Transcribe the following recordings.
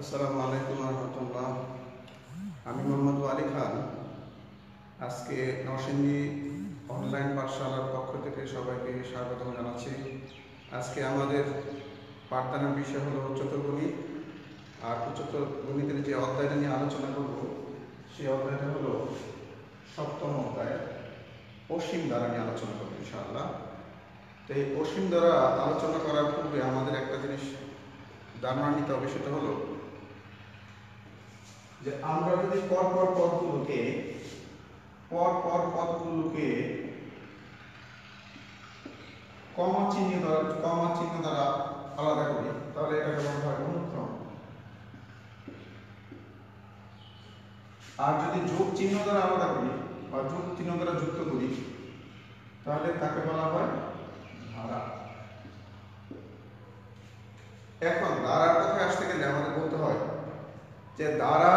আসসালামু আলাইকুম রহমতুল্লাহ। আমি মোহাম্মদ আলী খান। আজকে নরসিংদী অনলাইন পাঠশালার পক্ষ থেকে সবাইকে স্বাগত জানাচ্ছি। আজকে আমাদের পাঠদানের বিষয় হলো উচ্চতর গণিত। আর উচ্চতর গণিতের যে অধ্যায়টা নিয়ে আলোচনা করব সেই অধ্যায়টা হলো সপ্তম অধ্যায় অসীম দ্বারা নিয়ে আলোচনা করবো ইনশাআল্লাহ। তো এই অসীম দ্বারা আলোচনা করার পূর্বে আমাদের একটা জিনিস ধারণা নিতে হবে, সেটা হলো যে আমরা যদি পরপর পদগুলোকে কমা চিহ্ন দ্বারা আলাদা করি, তাহলে এটাকে বলা হয় অনুক্রম। আর যদি যোগ চিহ্ন দ্বারা আলাদা করি বা যোগ চিহ্ন দ্বারা যুক্ত করি, তাহলে তাকে বলা হয় ধারা। এখন ধারার কথায় আসতে গেলে আমাদের বলতে হয় যে ধারা,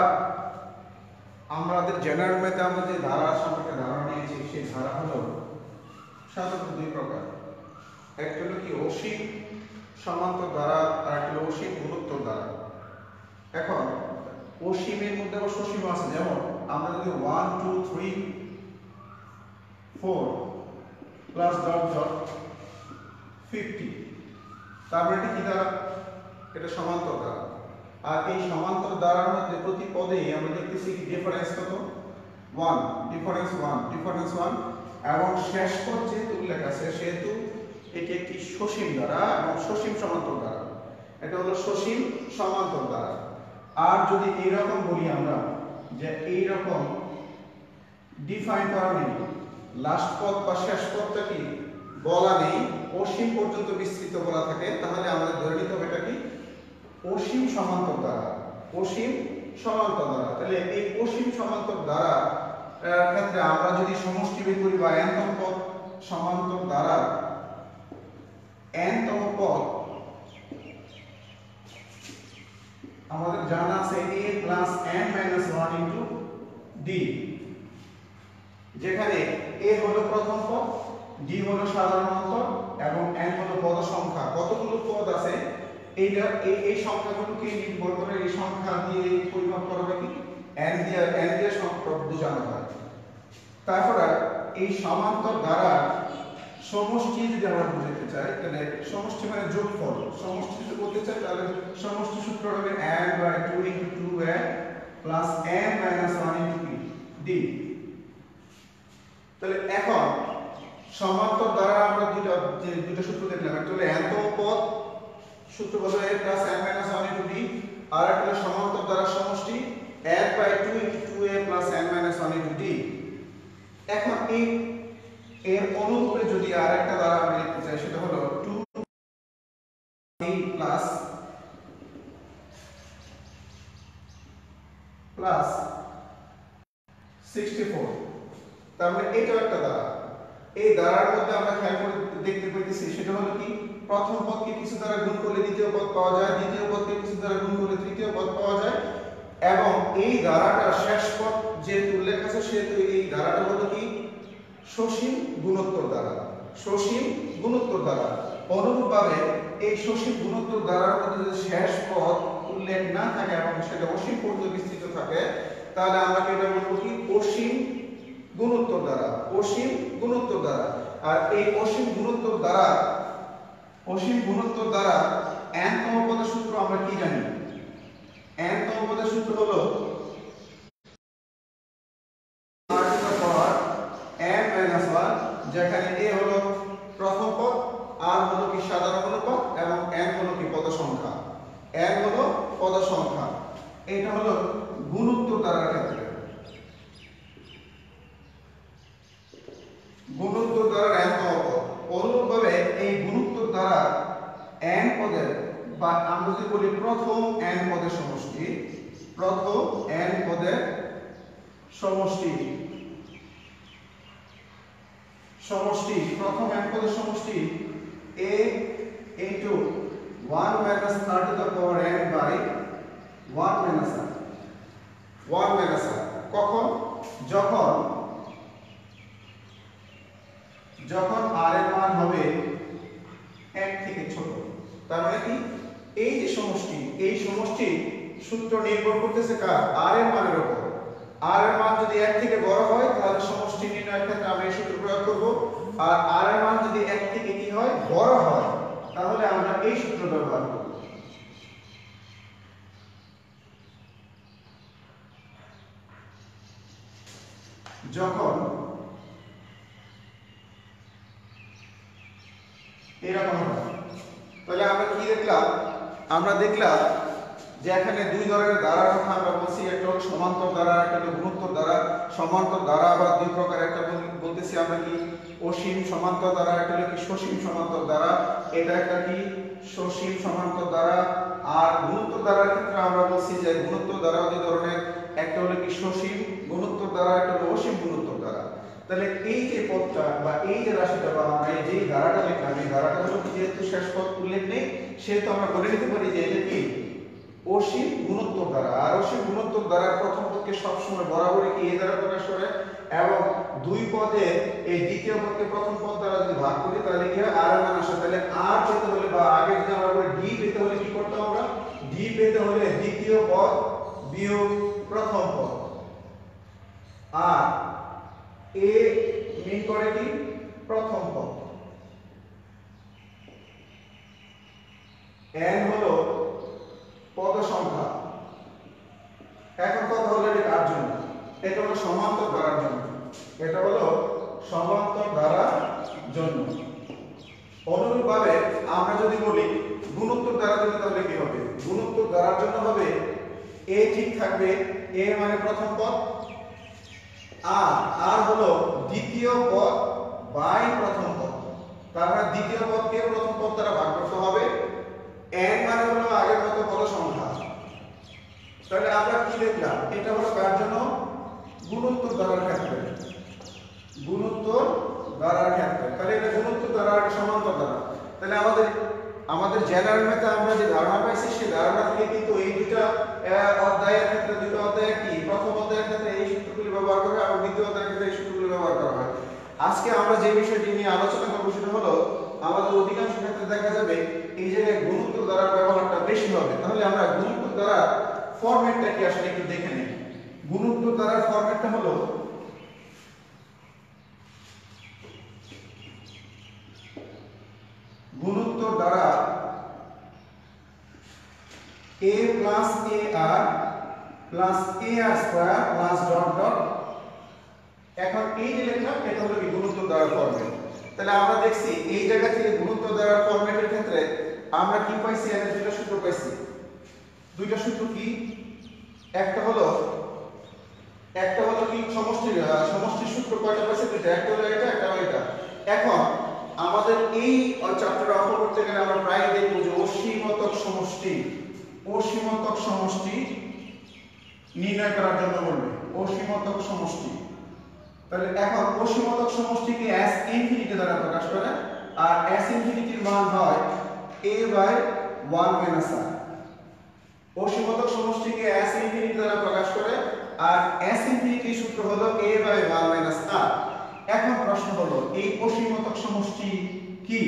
আমাদের জেনারেল ম্যাথে আমরা যে ধারা সম্পর্কে ধারণা নিয়েছি, সেই ধারা হলো সাধারণত দুই প্রকার। একটা হলো কি অসীম সমান্তর ধারা, আর একটা হলো অসীম গুণোত্তর ধারা। এখন অসীমের মধ্যে আবার সসীম আছে, যেমন আমরা যদি 1 2 3 4 প্লাস ডট ডট 50, তারপরে এটা কি দ্বারা? এটা সমান্তর ধারা। আর এই সমান্তর ধারার মধ্যে প্রতি পদে আমরা দেখতেছি কি ডিফারেন্স কত? 1, ডিফারেন্স 1 এবং শেষ পদ যেহেতু উল্লেখ আছে সেহেতু এটি একটি সসীম ধারা এবং সসীম সমান্তর ধারা। এটা হলো সসীম সমান্তর ধারা। আর যদি এইরকম বলি আমরা যে এইরকম ডিফাইন করা নেই, লাস্ট পদ বা শেষ পদটা কি বলা নেই, অসীম পর্যন্ত বিস্তৃত বলা থাকে, তাহলে আমাদের ধরে নিতে হবে এটা কি অসীম সমান্তর ধারা। অসীম সমান্তর ধারা। তাহলে এই অসীম সমান্তর ধারা ক্ষেত্রে আমরা যদি সমষ্টি বের করি বা n-তম পদ সমান্তর ধারা n-তম পদ আমাদের জানা আছে a plus n minus 1 into d, যেখানে a হলো প্রথম পদ, d হলো সাধারণ অন্তর এবং n হলো পদ সংখ্যা। কতগুলো পদ আছে এইটা এই সংখ্যাগুলোকে নির্ভর করে এই সংখ্যা দিয়ে পরিমাপ করা হয় কি n দিয়ে সংখ্যা বোঝানো হয়। তারপরে এই সমান্তর দ্বারা সমষ্টি যদি আমরা বুঝতে চাই, তাহলে সমষ্টি মানে যোগফল। সমষ্টি যদি বলতে চাই তাহলে সমষ্টি সূত্র হবে n by 2 into 2n plus n minus 1 into d। তাহলে এখন সমান্তর দ্বারা আমরা দুটো সূত্র দেখলাম, একটা হলো n-তম পদ সূত্র বলা হয় a plus n minus 1 into d, আর একটা হলো সমান্তর দ্বারা সমষ্টি n by 2 into 2a plus n minus 1 into d। এখন এই এর অনুরূপে যদি আরেকটা দ্বারা আমরা লিখতে চাই, সেটা হলো 2a প্লাস 64, তার মানে এটাও একটা দ্বারা। এই দ্বারার মধ্যে আমরা খেয়াল করে দেখতে পাইতেছি সেটা হলো কি প্রথম পদকে কিছু দ্বারা গুণ করলে দ্বিতীয় পদ পাওয়া যায়, দ্বিতীয় পদকে কিছু দ্বারা গুণ করলে তৃতীয় পদ পাওয়া যায়, এবং এই ধারাটা শেষ পদ যেহেতু উল্লেখ আছে সেহেতু এই ধারাটা হলো কি সসীম গুণোত্তর ধারা। সসীম গুণোত্তর ধারা। অনুরূপভাবে এই সসীম গুণোত্তর ধারার মধ্যে যদি শেষ পদ উল্লেখ না থাকে এবং সেটা অসীম পর্যন্ত বিস্তৃত থাকে, তাহলে আমরা এটা বলবো কি অসীম গুণোত্তর ধারা। অসীম গুণোত্তর ধারা। আর এই অসীম গুণোত্তর ধারা n-তম পদের সূত্র আমরা কি জানি? n-তম পদের সূত্র হলো n মাইনাস 1, যেখানে a হলো প্রথম পদ, r হলো কি সাধারণ অনুপাত এবং n হলো কি পদ সংখ্যা। n হলো পদ সংখ্যা। এটা হলো গুণোত্তর ধারার ক্ষেত্রে। গুণোত্তর ধারার n-তম পদ। অনুরূপভাবে এই গুণোত্তর ধারা n পদের বা আমরা যদি বলি প্রথম n পদের সমষ্টি, প্রথম n পদের সমষ্টি, প্রথম n পদের সমষ্টি a into 1 minus r to the power n by 1 minus r। কখন? যখন r এর মান হবে 1 থেকে ছোট। তার মানে কি এই যে সমষ্টি, এই সমষ্টি সূত্র নির্ভর করতেছে কার r এর মানের উপর। r এর মান যদি 1 থেকে বড় হয় তাহলে সমষ্টি নির্ণয়ের ক্ষেত্রে আমরা এই সূত্র প্রয়োগ করব, আর r এর মান যদি 1 থেকে কি হয় বড় হয় তাহলে আমরা এই সূত্র ব্যবহার করব। যখন এরকম হবে তাহলে আমরা কি দেখলাম, আমরা দেখলাম যে এখানে দুই ধরনের ধারার কথা আমরা বলছি, একটা হলো সমান্তর ধারা, একটা হলো গুণোত্তর ধারা। সমান্তর ধারা আবার দুই প্রকার, একটা বলতেছি আমরা কি অসীম সমান্তর ধারা, একটা হলো কি সসীম সমান্তর ধারা। এটা একটা কি সসীম সমান্তর ধারা। আর গুণোত্তর ধারার ক্ষেত্রে আমরা বলছি যে গুণোত্তর ধারা দুই ধরনের, একটা হলো কি সসীম গুণোত্তর ধারা, একটা হলো অসীম গুণোত্তর ধারা। তাহলে এই যে পদটা বা এই যে রাশিটা বা আমরা এই যে ধারাটা লিখলাম, এই ধারাটা হলো যেহেতু শেষ পদ উল্লেখ নেই সেহেতু আমরা বলে নিতে পারি যে এটা কি অসীম গুণোত্তর ধারা। আর অসীম গুণোত্তর ধারার প্রথম পদকে সবসময় বরাবরই কি এ দ্বারা প্রকাশ করে, এবং দুই পদে এই দ্বিতীয় পদকে প্রথম পদ দ্বারা যদি ভাগ করি তাহলে কি হয় আর এর মান আসে। তাহলে আর পেতে হলে বা আগে যদি আমরা বলি ডি পেতে হলে কি করতে আমরা, ডি পেতে হলে দ্বিতীয় পদ বিয়োগ প্রথম পদ, আর এ মিন করে কি প্রথম পদ, n হলো পদ সংখ্যা। এখন কথা হলো এটা কার জন্য, এটা হলো সমান্তর ধারার জন্য, এটা হলো সমান্তর ধারার জন্য। অনুরূপভাবে আমরা যদি বলি গুণোত্তর ধারার জন্য তাহলে কি হবে, গুণোত্তর ধারার জন্য হবে a ঠিক থাকবে, a মানে প্রথম পদ, আর হলো দ্বিতীয় পদ বাই প্রথম পদ। তার মানে দ্বিতীয় পদকে প্রথম পদ দ্বারা ভাগ করতে হবে, n মানে হলো আগের মতো পদ সংখ্যা। তাহলে আমরা কি দেখলাম, এটা হলো কার জন্য, গুণোত্তর ধারার ক্ষেত্রে, গুণোত্তর ধারার ক্ষেত্রে। তাহলে এটা গুণোত্তর ধারা আর সমান্তর ধারা। তাহলে আমাদের জেনারেল ম্যাথে আমরা যে ধারণা পাইছি সেই ধারণা থেকে কিন্তু এই দুটো অধ্যায়ের ক্ষেত্রে, দুটো অধ্যায়ে কি প্রথম অধ্যায়ের ক্ষেত্রে এই সূত্রগুলি ব্যবহার করা হয় এবং দ্বিতীয় অধ্যায়ের ক্ষেত্রে এই সূত্রগুলি ব্যবহার করা হয়। আজকে আমরা যে বিষয়টি নিয়ে আলোচনা করব সেটা হলো আমাদের অধিকাংশ ক্ষেত্রে দেখা যাবে এই জায়গায় গুণোত্তর ধারার ব্যবহারটা বেশি হবে। তাহলে আমরা গুণোত্তর ধারার ফরম্যাটটা কি আসলে একটু দেখে নিই। গুণোত্তর ধারার ফরম্যাটটা হলো গুণোত্তর দ্বারা a plus ar plus ar square plus dot dot। এখন এই যে লিখলাম এটা হলো কি গুণোত্তর দ্বারার ফরম্যাট। তাহলে আমরা দেখছি এই জায়গা থেকে গুণোত্তর দ্বারার ফরম্যাটের ক্ষেত্রে আমরা কি পাইছি, এর দুটো সূত্র পাইছি। দুইটা সূত্র কি, একটা হলো কি সমষ্টির সূত্র কয়টা পাইছে, দুইটা, একটা হলো এটা, একটা হলো এটা। এখন আমাদের এই চ্যাপ্টারে অঙ্ক করতে গেলে আমরা প্রায় দেখব যে অসীমতক সমষ্টি নির্ণয় করার জন্য বলবে অসীমতক সমষ্টি। তাহলে এখন অসীমতক সমষ্টিকে s ইনফিনিটি দ্বারা প্রকাশ করে, আর s ইনফিনিটির মান হয় a বাই 1 মাইনাস r। অসীমতক সমষ্টিকে s ইনফিনিটি দ্বারা প্রকাশ করে, আর s ইনফিনিটির সূত্র হলো a বাই 1 মাইনাস r। এখন প্রশ্ন হলো এই অসীমতক সমষ্টি কি,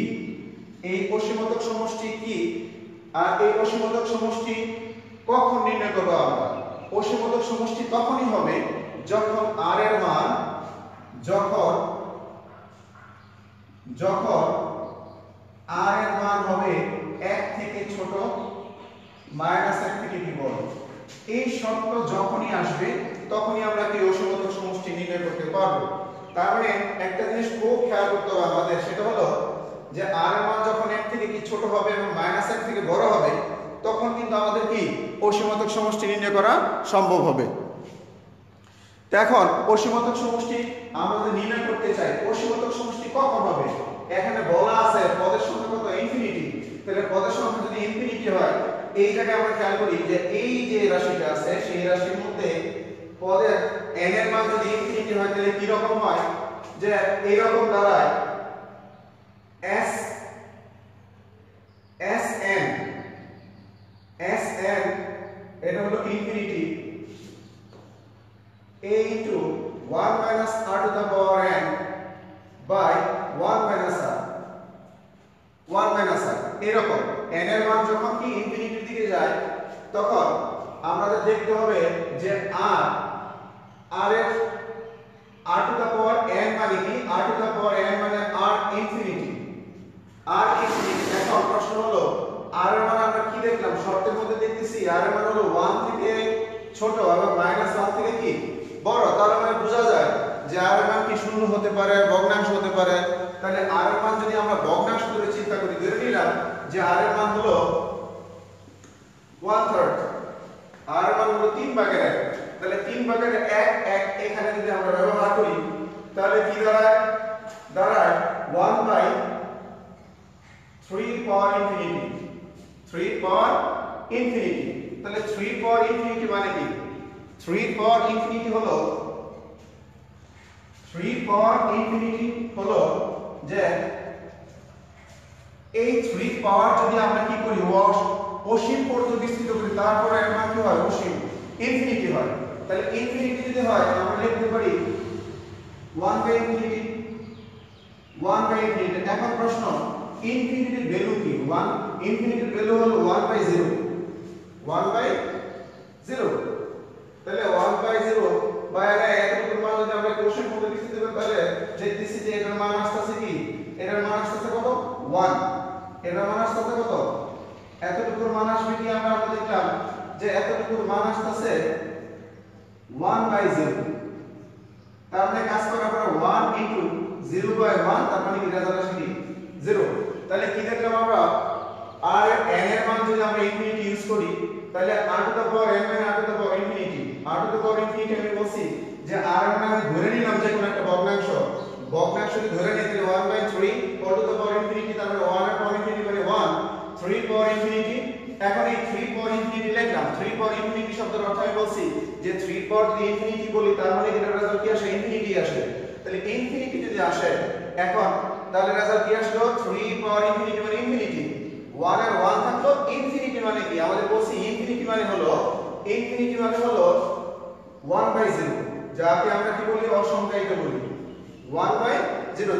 এই অসীমতক সমষ্টি কি, আর এই অসীমতক সমষ্টি কখন নির্ণয় করব আমরা। অসীমতক সমষ্টি তখনই হবে যখন r এর মান যখন r এর মান হবে 1 থেকে ছোট, মাইনাস 1 থেকে কি বড়। এই শর্ত যখনই আসবে তখনই আমরা কি অসীমতক সমষ্টি নির্ণয় করতে পারবো। তার মানে একটা জিনিস খুব খেয়াল করতে হবে আমাদের, সেটা হলো যে r এর মান যখন 1 থেকে কি ছোট হবে এবং মাইনাস 1 থেকে বড় হবে তখন কিন্তু আমাদের কি অসীমতক সমষ্টি নির্ণয় করা সম্ভব হবে। তো এখন অসীমতক সমষ্টি আমরা যদি নির্ণয় করতে চাই, অসীমতক সমষ্টি কখন হবে, এখানে বলা আছে পদের সংখ্যা কত, ইনফিনিটি। তাহলে পদের সংখ্যা যদি ইনফিনিটি হয়, এই জায়গায় আমরা খেয়াল করি যে এই যে রাশিটা আছে সেই রাশির মধ্যে পদের n এর মান যদি ইনফিনিটি হয় তাহলে কি রকম হয়, যে এই রকম দাঁড়ায় sn এটা হলো infinity a into 1 minus r to the power n by 1 minus r এরকম n এর মান যখন কি ইনফিনিটির দিকে যায় তখন আমাদের দেখতে হবে যে r এর r to the power n মানে কি, r to the power n মানে r ইনফিনিটি, r ইনফিনিটি। এখন প্রশ্ন হলো r এর মান আমরা কি দেখলাম শর্তের মধ্যে দেখতেছি r এর মান হলো 1 থেকে ছোট এবং -1 থেকে কি বড়, তার মানে বোঝা যায় যে r এর মান কি শূন্য হতে পারে, ভগ্নাংশ হতে পারে। তাহলে r এর মান যদি আমরা ভগ্নাংশ ধরে চিন্তা করি, ধরে নিলাম যে r এর মান হলো 1/3, r এর মান হলো 3 ভাগের 1, তাহলে 3 ভাগের 1 1 এখানে যদি আমরা ব্যবহার করি তাহলে কি দাঁড়ায় 1/3 পাওয়ার ইনফিনিটি, 3 পাওয়ার ইনফিনিটি। তাহলে 3 পাওয়ার ইনফিনিটি মানে কি, 3 পাওয়ার ইনফিনিটি হলো 3 পাওয়ার ইনফিনিটি হলো যে এই 3 পাওয়ার যদি আমরা কি করি অসীম পর্যন্ত বিস্তৃত করি তারপরে এর মান কি হয় অসীম ইনফিনিটি হয়। তাহলে ইনফিনিটি যদি হয় আমরা লিখতে পারি 1/ইনফিনিটি, 1/ইনফিনিটি। এখন প্রশ্ন ইনফিনিটির ভ্যালু কি, ইনফিনিটির ভ্যালু হলো 1/0, 1/0। তাহলে 1/0 বাইরে এতটুকু মান যদি আমরা কোশ্চেন মধ্যে লিখতে দেব তাহলে দেখতেছি যে এটার মান আসছে কি, এটার মান আসছে কত 1, এটার মান আসছে কত, এতটুকুর মান আসবে কি, আমরা দেখলাম যে এতটুকুর মান আসছে 1/0। তার মানে কাজ করা আমরা 1 ইনটু 0/1, তার মানে কি রেজাল্ট আসে কি 0। তাহলে কি দেখলাম আমরা r n এর মান যদি আমরা ইনফিনিটি ইউজ করি তাহলে r to the power n মানে r to the power infinity, r to the power infinity আমি বলছি যে r এর মান আমি ধরে নিলাম যে কোন একটা ভগ্নাংশ যদি ধরে নিই তাহলে 1/3 all to the power infinity, তার মানে 1 এর পাওয়ার ইনফিনিটি মানে 1, 3 পাওয়ার ইনফিনিটি। এখন এই 3 পাওয়ার ইনফিনিটি লিখলাম, 3 পাওয়ার ইনফিনিটি শব্দের অর্থ আমি বলছি যে 3 পাওয়ার যদি ইনফিনিটি বলি তার মানে এটার রেজাল্ট কি আসে ইনফিনিটি আসে। তাহলে ইনফিনিটি যদি আসে এখন তাহলে রেজাল্ট কি আসলো 3 পাওয়ার ইনফিনিটি মানে ইনফিনিটি, 1 এর 1 থাকলো, ইনফিনিটি মানে কি আমাদের বলছি ইনফিনিটি মানে হলো 1/0, যাকে আমরা কি বলি অসংখ্যায়িত বলি 1/0।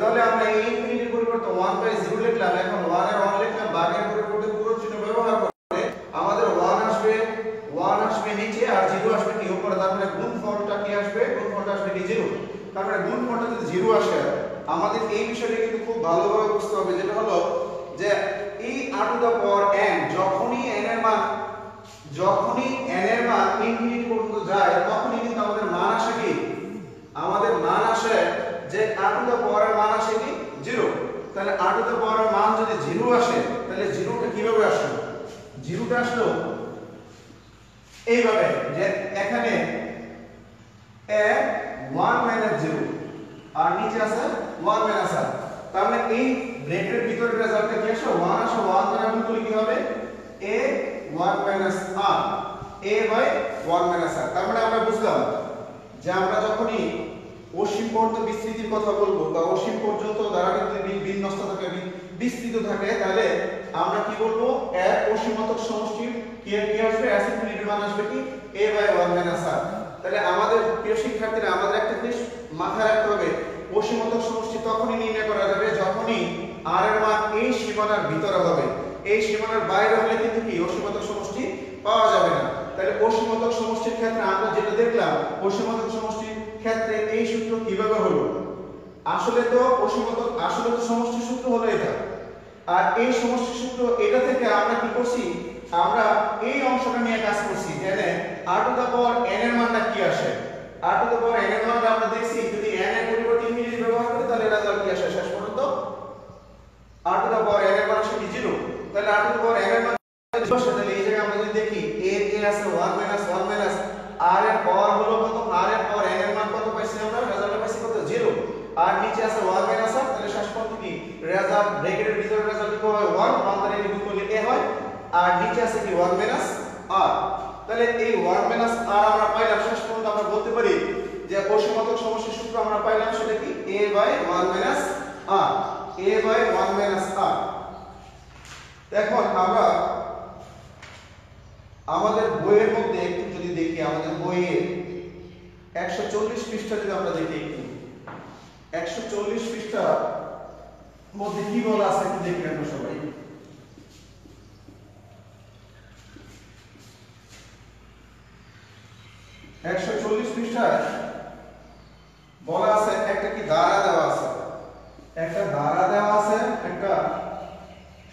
তাহলে আমরা এই ইনফিনিটির পরিবর্তে 1/0 লিখলাম, এখন 1 এর 1 লিখলাম, ভাগের পরিবর্তে পুরো চিহ্ন ব্যবহার করে আমাদের 1 আসবে নিচে আর 0 আসবে কি উপরে, তার মানে গুণফলটা কি আসবে, গুণফলটা আসবে কি 0। তার মানে গুণফলটা যদি 0 আসে আমাদের এই বিষয়টা কিন্তু খুব ভালোভাবে বুঝতে হবে, যেটা হলো যে এই r to the power n যখনই n এর মান ইনফিনিটি পর্যন্ত যায় তখনই কিন্তু আমাদের মান আসে কি, আমাদের মান আসে যে r টু দা পাওয়ার এর মান আসে কি 0। তাহলে r টু দা পাওয়ার এর মান যদি 0 আসে তাহলে 0টা কিভাবে আসলো, 0টা আসলো এইভাবে যে এখানে a 1 - 0 আর নিচে আছে 1 - r, তার মানে এই ব্র্যাকেটের ভিতরে রেজাল্টটা কি আসে 1 আসে, 1 দ্বারা গুণ করলে কি হবে a 1 - r, a/1 - r। তার মানে আমরা বুঝলাম যে আমরা যখনই অসীম পর্যন্ত বিস্তৃতির কথা বলবো বা অসীম পর্যন্ত দ্বারা যদি বিন্যস্ত থাকে বিস্তৃত থাকে তাহলে আমরা কি বলবো এর অসীমতক সমষ্টির কি আসবে অ্যাসিম্পলিটির মান আসবে কি a/1 - r। তাহলে আমাদের প্রিয় শিক্ষার্থীরা আমাদের একটা জিনিস মাথায় রাখতে হবে, অসীমতক সমষ্টি তখনই নির্ণয় করা যাবে যখনই r এর মান এই সীমানার ভিতরে হবে, এই সীমানার বাইরে হলে কিন্তু কি অসীমতক সমষ্টি পাওয়া যাবে না। তাহলে অসীমতক সমষ্টির ক্ষেত্রে আমরা যেটা দেখলাম অসীমতক সমষ্টির ক্ষেত্রে এই সূত্র কিভাবে হলো, আসলে তো সমষ্টির সূত্র হলো এটা, আর এই সমষ্টির সূত্র এটা থেকে আমরা কি করছি, আমরা এই অংশটা নিয়ে কাজ করছি যে r to the power n এর মানটা কি আসে, r to the power n এর মানটা আমরা দেখছি যদি n এর পরিবর্তে ইনফিনিটি ব্যবহার করি তাহলে রেজাল্ট কি আসে শেষ পর্যন্ত r to the power n এর মান আসে 0। তাহলে r to the power n এর মান 0 আসে, তাহলে এই জায়গায় আমরা যদি দেখি a আছে 1 - 1 - r এর পাওয়ার হলো কত, r এর পাওয়ার n এর মান কত পাইছি আমরা, রেজাল্ট পাইছি কত 0, আর নিচে আছে 1 - r, তাহলে শেষ পর্যন্ত কি রেজাল্ট ব্র্যাকেটের ভিতরে রেজাল্ট কি হয় 1 দ্বারা গুণ করলে a হয়, আর নিচে আছে কি 1 - r। তাহলে এই 1 - r আমরা পাইলাম, শেষ পর্যন্ত আমরা বলতে পারি যে অসীমতক সমষ্টির সূত্র আমরা পাইলাম সেটা কি a/1 - r, a/1 - r। এখন আমরা আমাদের বইয়ের মধ্যে একটু যদি দেখি, আমাদের বইয়ের 140 পৃষ্ঠা যদি আমরা দেখি, একটু 140 পৃষ্ঠার মধ্যে কি বলা আছে একটু দেখি আমরা সবাই। পৃষ্ঠায় বলা আছে একটা কি দ্বারা দেওয়া আছে, একটা দ্বারা দেওয়া আছে, একটা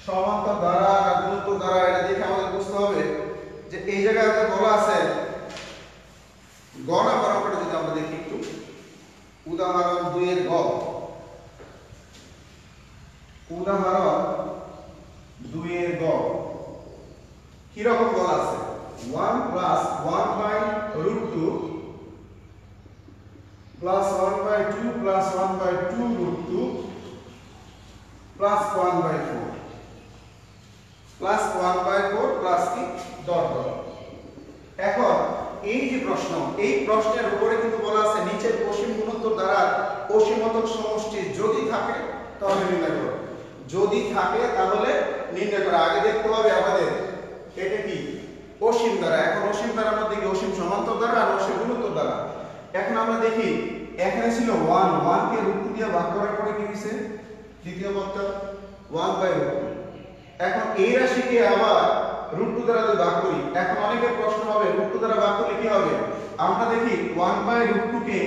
সমান্তর দ্বারা আর গুণোত্তর দ্বারা। এটা দেখে আমাদের বুঝতে হবে যে এই জায়গায় বলা আছে গ নাম্বার অঙ্কটা যদি আমরা দেখি একটু, উদাহরণ 2 এর গ, উদাহরণ 2 এর গ কি রকম বলা আছে 1 plus 1/√2 plus 1/2 plus 1/2√2 plus 1/4 plus 1/4 plus কি ডট ডট। এখন এই যে প্রশ্ন, এই প্রশ্নের উপরে কিন্তু বলা আছে নিচের অসীম গুণোত্তর দ্বারা অসীমতক সমষ্টি যদি থাকে তাহলে নির্ণয় করো। যদি থাকে তাহলে নির্ণয় করো। আগে দেখতে হবে আমাদের এটা কি অসীম দ্বারা। এখন অসীম দ্বারা আমরা দেখি অসীম সমান্তর দ্বারা আর অসীম গুণোত্তর দ্বারা। এখন আমরা দেখি এখানে ছিল 1, 1 কে √2 দিয়ে ভাগ করার পরে কি হইছে দ্বিতীয় পদটা 1/√2। এখন এই রাশিকে আবার √2 দ্বারা যদি ভাগ করি, এখন অনেকের প্রশ্ন হবে √2 দ্বারা ভাগ করলে কি হবে। আমরা দেখি 1/√2 কে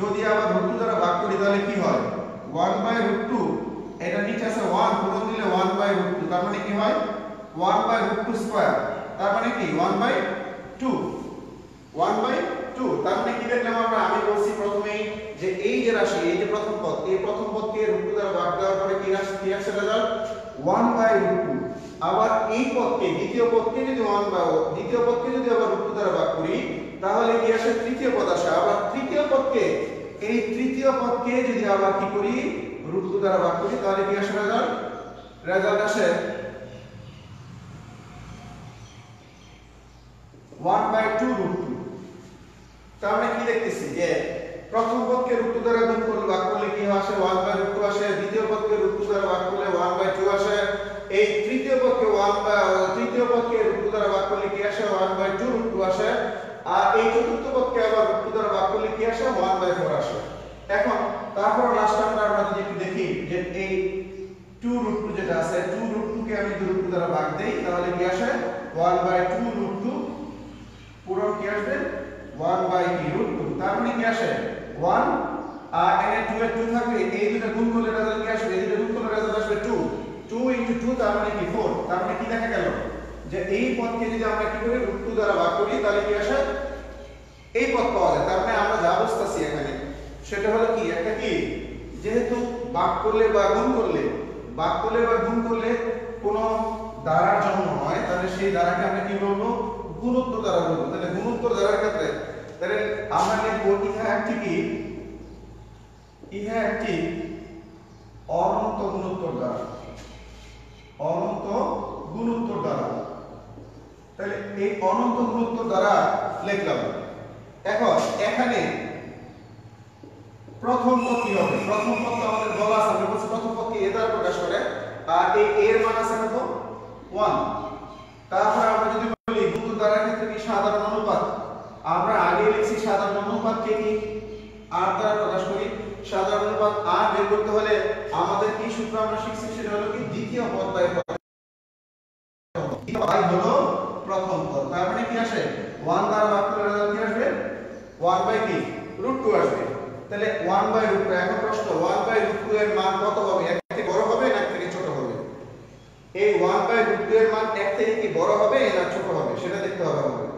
যদি আবার √2 দ্বারা ভাগ করি তাহলে কি হয় 1/√2, এটা নিচে আছে 1 পূরণ দিলে 1/√2, তার মানে কি হয় 1/√2 স্কয়ার, তার মানে কি 1/2, 1/2। তার মানে কি দেখলাম আমরা, আমি বলছি প্রথমেই যে এই যে রাশি, এই যে প্রথম পদ, এই প্রথম পদকে √2 দ্বারা ভাগ দেওয়ার পরে কি রাশি কি আসছে রেজাল্ট 1/√2। আবার এই পদকে দ্বিতীয় পদকে যদি দ্বিতীয় পদকে যদি আবার √2 দ্বারা ভাগ করি তাহলে কি আসে তৃতীয় পদ আসে। আবার তৃতীয় পদকে, এই তৃতীয় পদকে যদি আবার কি করি √2 দ্বারা ভাগ করি তাহলে কি আসে রেজাল্ট আসে 1/2√2। তার মানে কি দেখতেছি যে প্রথম পদকে √2 দ্বারা গুণ করলে ভাগ করলে কি আসে 1/√2 আসে, দ্বিতীয় পদকে √2 দ্বারা ভাগ করলে 1/2 আসে, এই তৃতীয় পদকে √2 দ্বারা ভাগ করলে কি আসে 1/2√2 আসে, আর এই চতুর্থ পদকে আবার √2 দ্বারা ভাগ করলে কি আসে 1/4 আসে। এখন তারপর লাস্ট আমরা যদি একটু দেখি যে এই 2√2 যেটা আছে 2√2 কে আমি যদি √2 দ্বারা ভাগ দেই তাহলে কি আসে 1/2√2 পুরো কি আসবে 1/2√2, তার মানে কি আসে 1 আর এখানে 2 এর 2 থাকবে, এই দুটো গুণ করলে রেজাল্ট কি আসবে, এই দুটো গুণ করলে রেজাল্ট আসবে 2, 2 * 2 তার মানে কি 4। তার মানে কি দেখা গেল যে এই পদকে যদি আমরা কি করি √2 দ্বারা ভাগ করি তাহলে কি আসে এই পদ পাওয়া যায়। তার মানে আমরা যা বুঝতাছি এখানে সেটা হলো কি একটা কি, যেহেতু ভাগ করলে বা গুণ করলে কোনো দ্বারার জন্ম হয় তাহলে সেই দ্বারাকে আমরা কি বলবো গুণোত্তর দ্বারা বলবো। তাহলে গুণোত্তর দ্বারার ক্ষেত্রে তাহলে আমরা লিখবো ইহা একটি অনন্ত গুণোত্তর দ্বারা, অনন্ত গুণোত্তর দ্বারা। তাহলে এই অনন্ত গুণোত্তর দ্বারা লিখলাম। এখন এখানে প্রথম পদ কি হবে, প্রথম পদ তো আমাদের বলা আছে, আমরা বলছি প্রথম পদ কি এ দ্বারা প্রকাশ করে, আর এই এর মান আছে কত 1। তারপর আমরা যদি বলি গুণোত্তর দ্বারার ক্ষেত্রে কি সাধারণ অনুপাত, আমরা আগে লিখছি সাধারণ অনুপাতকে কি r দ্বারা প্রকাশ করি। সাধারণ অনুপাত r বের করতে হলে আমাদের কি সূত্র আমরা শিখছি সেটা হলো কি দ্বিতীয় পদ বাই হলো প্রথম পদ। তার মানে কি আসে 1 দ্বারা ভাগ করলে রেজাল্ট কি আসবে 1/√2 আসবে। তাহলে 1/√2। এখন প্রশ্ন 1/√2 এর মান কত হবে, এক থেকে বড় হবে না এক থেকে ছোট হবে। এই 1/√2 এর মান এক থেকে কি বড় হবে না ছোট হবে সেটা দেখতে হবে আমাদের।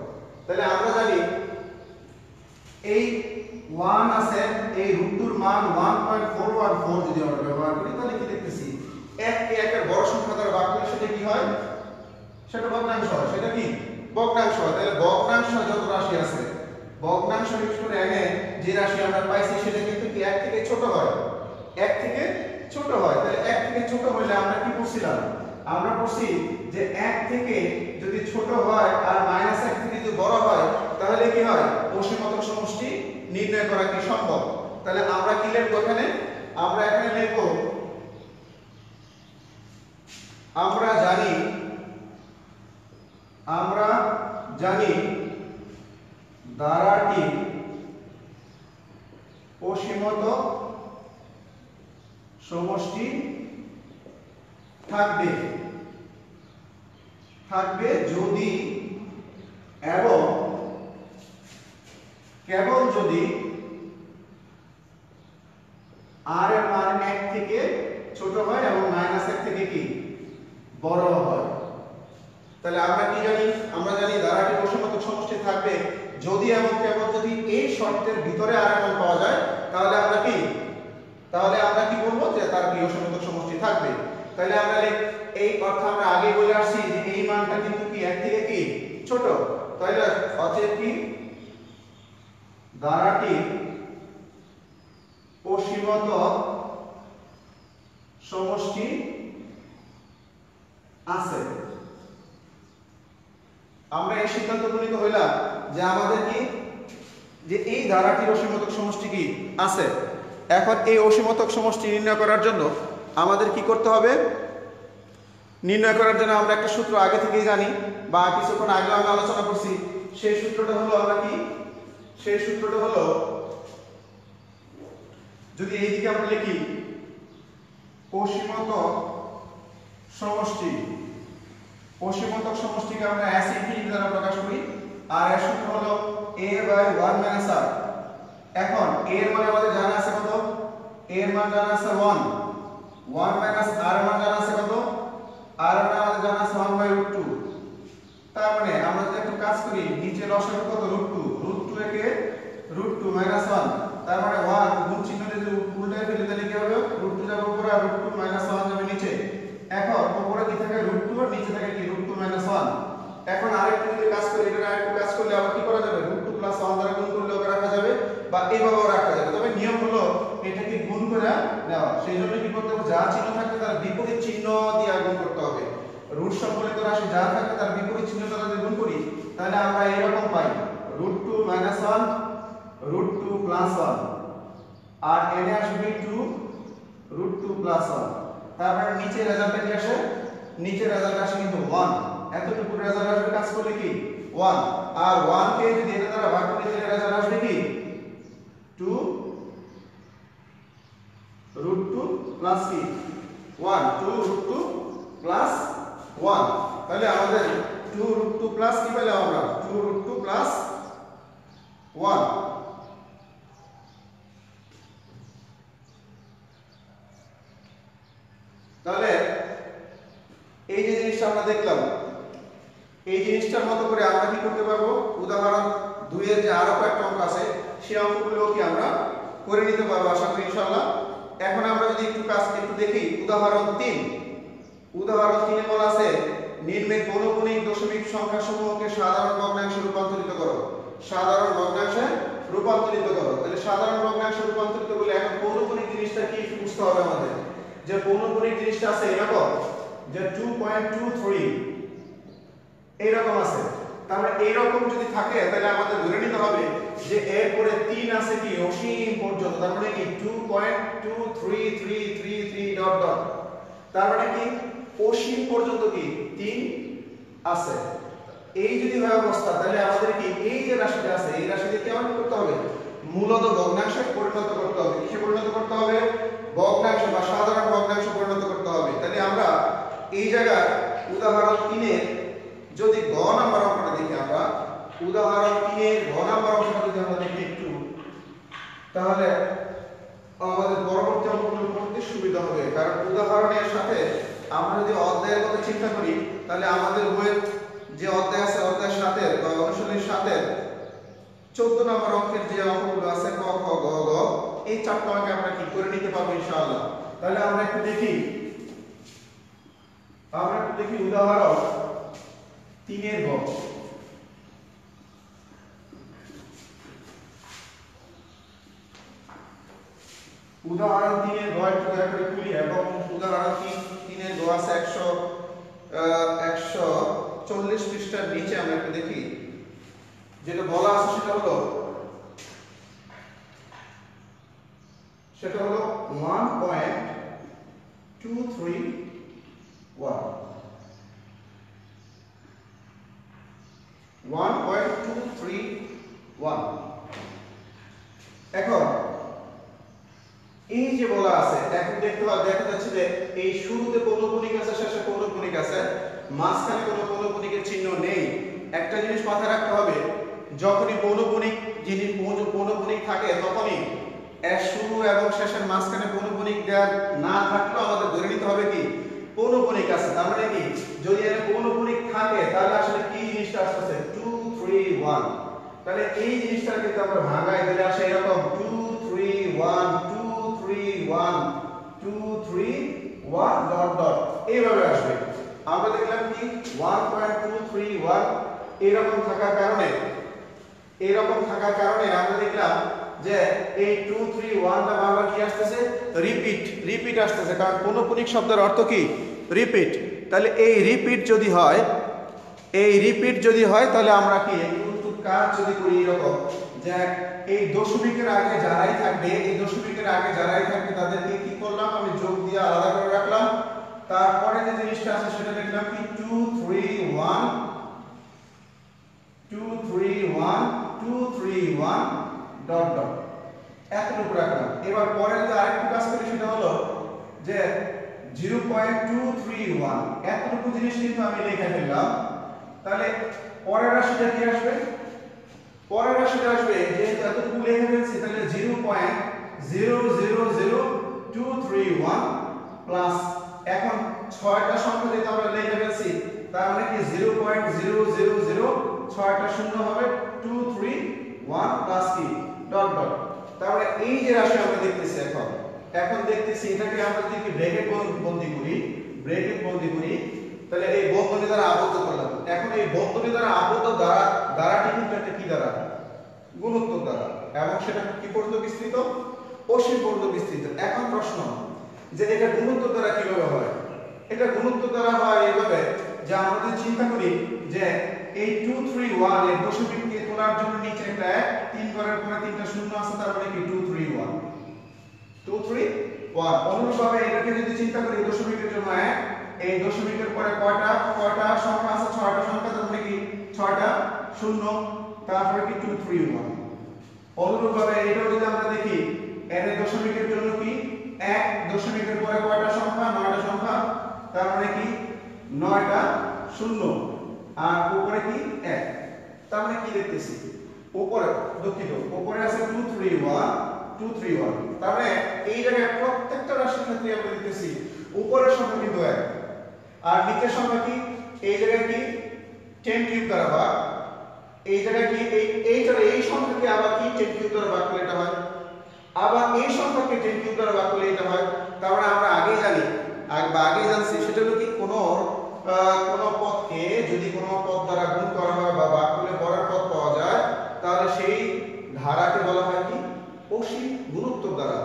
তাহলে আমরা জানি এই 1 আছে, এই √2 এর মান 1.414 যদি আমরা ব্যবহার করি তাহলে কি দেখতেছি এক কে একের বড় সংখ্যা দ্বারা ভাগ করলে সেটা কি হয়, সেটা ভগ্নাংশ হয়। সেটা কি ভগ্নাংশ হয়। তাহলে ভগ্নাংশ যত রাশি আছে, ভগ্নাংশ বিশেষ করে এখানে যে রাশি আমরা পাইছি সেটা কিন্তু কি এক থেকে ছোট হয়, এক থেকে ছোট হয়। তাহলে এক থেকে ছোট হলে আমরা কি করছিলাম, আমরা পড়ছি যে এক থেকে যদি ছোট হয় আর -1 থেকে যদি বড় হয় তাহলে কি হয় অসীমতক সমষ্টি নির্ণয় করা কি সম্ভব। তাহলে আমরা কি লিখব এখানে, আমরা এখানে লিখব আমরা জানি দ্বারাটি অসীমতক সমষ্টি থাকবে যদি এবং কেবল যদি r এর মান 1 থেকে ছোট হয় এবং -1 থেকে কি বড় হয়। তাহলে আমরা কি জানি? আমরা জানি ধারাটির অসীমতক সমষ্টি থাকবে যদি এবং কেবল যদি এই শর্তের ভিতরে r এর মান পাওয়া যায়, তাহলে আমরা কি বলবো যে তার কি অসীমতক সমষ্টি থাকবে। তাহলে আমরা এই কথা আমরা আগে বলে আসছি যে এই মানটা কিন্তু কি 1 থেকে কি ছোট। তাহলে অতএব কি ধারাটির অসীমতক সমষ্টি আছে। আমরা এই সিদ্ধান্ত উপনীত হইলাম যে আমাদের কি যে এই ধারাটির অসীমতক সমষ্টি কি আছে। এখন এই অসীমতক সমষ্টি নির্ণয় করার জন্য আমাদের কি করতে হবে? নির্ণয় করার জন্য আমরা একটা সূত্র আগে থেকেই জানি বা কিছুক্ষণ আগে আমরা আলোচনা করছি। সেই সূত্রটা হলো যদি এইদিকে আমরা লিখি অসীমতক সমষ্টিকে আমরা s ইনফিনিটি দ্বারা প্রকাশ করি, আর এর সূত্র হলো a/1 - r। এখন a এর মান আমাদের জানা আছে কত? a এর মান জানা আছে 1 - r এর মান জানা আছে কত? r এর মান আমাদের জানা আছে 1/√2। তার মানে আমরা যদি একটু কাজ করি, নিচে লসাগু কত? √2 একে √2 - 1, তার মানে 1 গুণ চিহ্ন যদি উল্টায় ফেলি তাহলে কি হবে? √2 যাবে উপরে আর √2 - 1 যাবে নিচে। এখন উপরে কি থাকে? √2 আর নিচে থাকে কি √2 - 1। এখন আরেকটু যদি কাজ করি, এটা আরেকটু কাজ করলে আবার কি করা যাবে? √2 + 1 দ্বারা গুণ করলেও রাখা যাবে বা এইভাবেও রাখা যাবে। তবে নিয়ম হলো এটাকে গুণ করে নেওয়া। সেইজন্য কি করতে হবে? যা চিহ্ন থাকবে তার বিপরীত চিহ্ন দিয়ে গুণ করতে হবে। রুট সম্বলিত রাশি যা থাকে তার বিপরীত চিহ্ন দ্বারা যদি গুণ করি তাহলে আমরা এরকম পাই √2 - 1 √2 + 1, আর এনে আসবে 2 √2 + 1। তারপরে নিচে রেজাল্টটা কি আসে? নিচে রেজাল্ট আসে কিন্তু 1। এতটুকু রেজাল্ট আসবে কাজ করলে কি 1, আর 1 কে যদি এটা দ্বারা ভাগ করি তাহলে রেজাল্ট আসবে কি 2 √2 + কি 1, 2 √2 + 1। তাহলে আমাদের 2 √2 প্লাস কি পেলাম আমরা? 2 √2 + 1। তাহলে এই যে জিনিসটা আমরা দেখলাম, এই জিনিসটার মতো করে আমরা কি করতে পারবো? উদাহরণ 2 এর যে আরো কয়েকটা অঙ্ক আছে সেই অঙ্কগুলো কি আমরা করে নিতে পারবো আশা করি ইনশাআল্লাহ। এখন আমরা যদি একটু দেখি উদাহরণ 3। উদাহরণ 3 এ বলা আছে নিম্নের পৌনঃপুনিক দশমিক সংখ্যাসমূহকে সাধারণ ভগ্নাংশে রূপান্তরিত করো। সাধারণ ভগ্নাংশে রূপান্তরিত করো। তাহলে সাধারণ ভগ্নাংশে রূপান্তরিত করলে এখন পৌনঃপুনিক জিনিসটা কি বুঝতে হবে আমাদের। যে পৌনঃপুনিক জিনিসটা আছে এরকম যে 2.23 এইরকম আছে। তাহলে এইরকম যদি থাকে তাহলে আমাদের ধরে নিতে হবে যে এর পরে 3 আছে কি অসীম পর্যন্ত। তার মানে কি 2.23333 ... তার মানে কি অসীম পর্যন্ত কি 3 আছে। এই যদি হয় অবস্থা তাহলে আমাদের কি এই যে রাশিটা আছে এই রাশিকে কি আমাদের করতে হবে? মূলত ভগ্নাংশে পরিণত করতে হবে। কিসে পরিণত করতে হবে? ভগ্নাংশ বা সাধারণ ভগ্নাংশে পরিণত করতে হবে। তাহলে আমরা এই জায়গায় উদাহরণ 3 এর যদি গ নাম্বার অঙ্কটা দেখি, আমরা উদাহরণ 3 এর গ নাম্বার অঙ্কটা যদি আমরা দেখি একটু, তাহলে আমাদের পরবর্তী অঙ্কগুলো করতে সুবিধা হবে। কারণ উদাহরণের সাথে আমরা যদি অধ্যায়ের কথা চিন্তা করি তাহলে আমাদের বইয়ের যে অধ্যায় আছে অধ্যায়ের সাথে বা অনুশীলনীর সাথে 14 নম্বর অঙ্কের যে অঙ্কগুলো আছে ক খ গ ঘ এই চারটা অঙ্ক আমরা কি করে নিতে পারবো ইনশাআল্লাহ। তাহলে আমরা একটু দেখি উদাহরণ 3 এর গ। উদাহরণ 3 এর গ একটু দয়া করে খুলি এবং উদাহরণ 3 এর গ আছে 140 পৃষ্ঠার নিচে আমরা একটু দেখি যেটা বলা আছে সেটা হলো 1.231। এখন এই যে বলা আছে এখন দেখা যাচ্ছে যে এই শুরুতে পৌনঃপুনিক আছে শেষে পৌনঃপুনিক আছে, মাঝখানে কোনো পৌনঃপুনিকের চিহ্ন নেই। একটা জিনিস মাথায় রাখতে হবে যখনই পৌনঃপুনিক পৌনঃপুনিক থাকে তখনই এর শুরু এবং শেষের মাঝখানে পৌনঃপুনিক দেওয়া না থাকলেও আমাদের ধরে নিতে হবে কি পৌনঃপুনিক আছে। তার মানে কি যদি এর পৌনঃপুনিক থাকে তাহলে আসলে কি জিনিসটা আসছে 2 3 1। তাহলে এই জিনিসটা কিন্তু আমরা ভাঙাই দিলে আসে এরকম 2 3 1 2 3 1 2 3 1 ডট ডট এইভাবে আসবে। আমরা দেখলাম কি 1.231 এরকম থাকার কারণে আমরা দেখলাম যে এই 2 3 1 টা বারবার কি আসতেছে রিপিট আসতেছে, কারণ পৌনঃপুনিক শব্দের অর্থ কি রিপিট। তাহলে এই রিপিট যদি হয় তাহলে আমরা কি একটু কাজ যদি করি এরকম যে এই দশমিকের আগে যারাই থাকবে তাদেরকে কি করলাম আমি যোগ দিয়ে আলাদা করে রাখলাম। তারপরে যে জিনিসটা আছে সেটা দেখলাম কি 2 3 1 2 3 1 2 3 1 ডট ডট এতটুকু রাখলাম। এবার পরে যে আরেকটু কাজ করি সেটা হলো যে 0.231 এতটুকু জিনিস কিন্তু আমি লিখে ফেললাম। তাহলে পরের রাশিটা কি আসবে? যেহেতু এতটুকু লিখে ফেলছি তাহলে 0.000231 প্লাস এখন 6টা সংখ্যা যেহেতু আমরা লিখে ফেলছি তার মানে কি 0.000 6টা শূন্য হবে 231 প্লাস কি ডট ডট। তাহলে এই যে রাশি আমরা দেখতেছি এখন দেখতেছি এটাকে আমরা যদি ব্র্যাকেট বন্ধনী করি তাহলে এই বন্ধনী দ্বারা আবদ্ধ করলাম। এখন এই বন্ধনী দ্বারা আবদ্ধ দ্বারাটি কিন্তু একটা কি দ্বারা গুণোত্তর দ্বারা, এবং সেটা কি পর্যন্ত বিস্তৃত অসীম পর্যন্ত বিস্তৃত। এখন প্রশ্ন যে এটা গুণোত্তর দ্বারা কিভাবে হয়? এটা গুণোত্তর দ্বারা হয় এইভাবে যে আমরা যদি চিন্তা করি যে এই 231 এর দশমিককে তোলার জন্য নিচে একটা 1 3 ঘরের পরে তিনটা শূন্য আছে, তার মানে কি 231 অনুরূপভাবে এটাকে যদি চিন্তা করি দশমিকের জন্য 1 এই দশমিকের পরে কয়টা সংখ্যা আছে 6টা সংখ্যা, তার মানে কি 6টা শূন্য, তারপরে কি 231। অনুরূপভাবে এটাও যদি আমরা দেখি n এর দশমিকের জন্য কি 1 দশমিকের পরে কয়টা সংখ্যা 9টা সংখ্যা, তার মানে কি 9টা শূন্য আর উপরে কি 1। তার মানে কি দেখতেছি উপরে আছে 231 তার মানে এই জায়গায় প্রত্যেকটা রাশির ক্ষেত্রে আমরা দেখতেছি উপরের সংখ্যা কিন্তু 1 আর নিচের সংখ্যা কি এই জায়গায় কি 10 কিউব দ্বারা ভাগ, এই জায়গায় কি এই সংখ্যাকে আবার কি 10 কিউব দ্বারা ভাগ করলে এটা হয়, আবার এই সংখ্যাকে 10 কিউব দ্বারা ভাগ করলে এটা হয়। তার মানে আমরা আগেই জানছি সেটা হলো কি কোন পদকে যদি কোন পদ দ্বারা গুণ করা হয় বা ভাগ করলে পরের পদ পাওয়া যায় তাহলে সেই ধারাকে বলা হয় কি অসীম গুণোত্তর দ্বারা।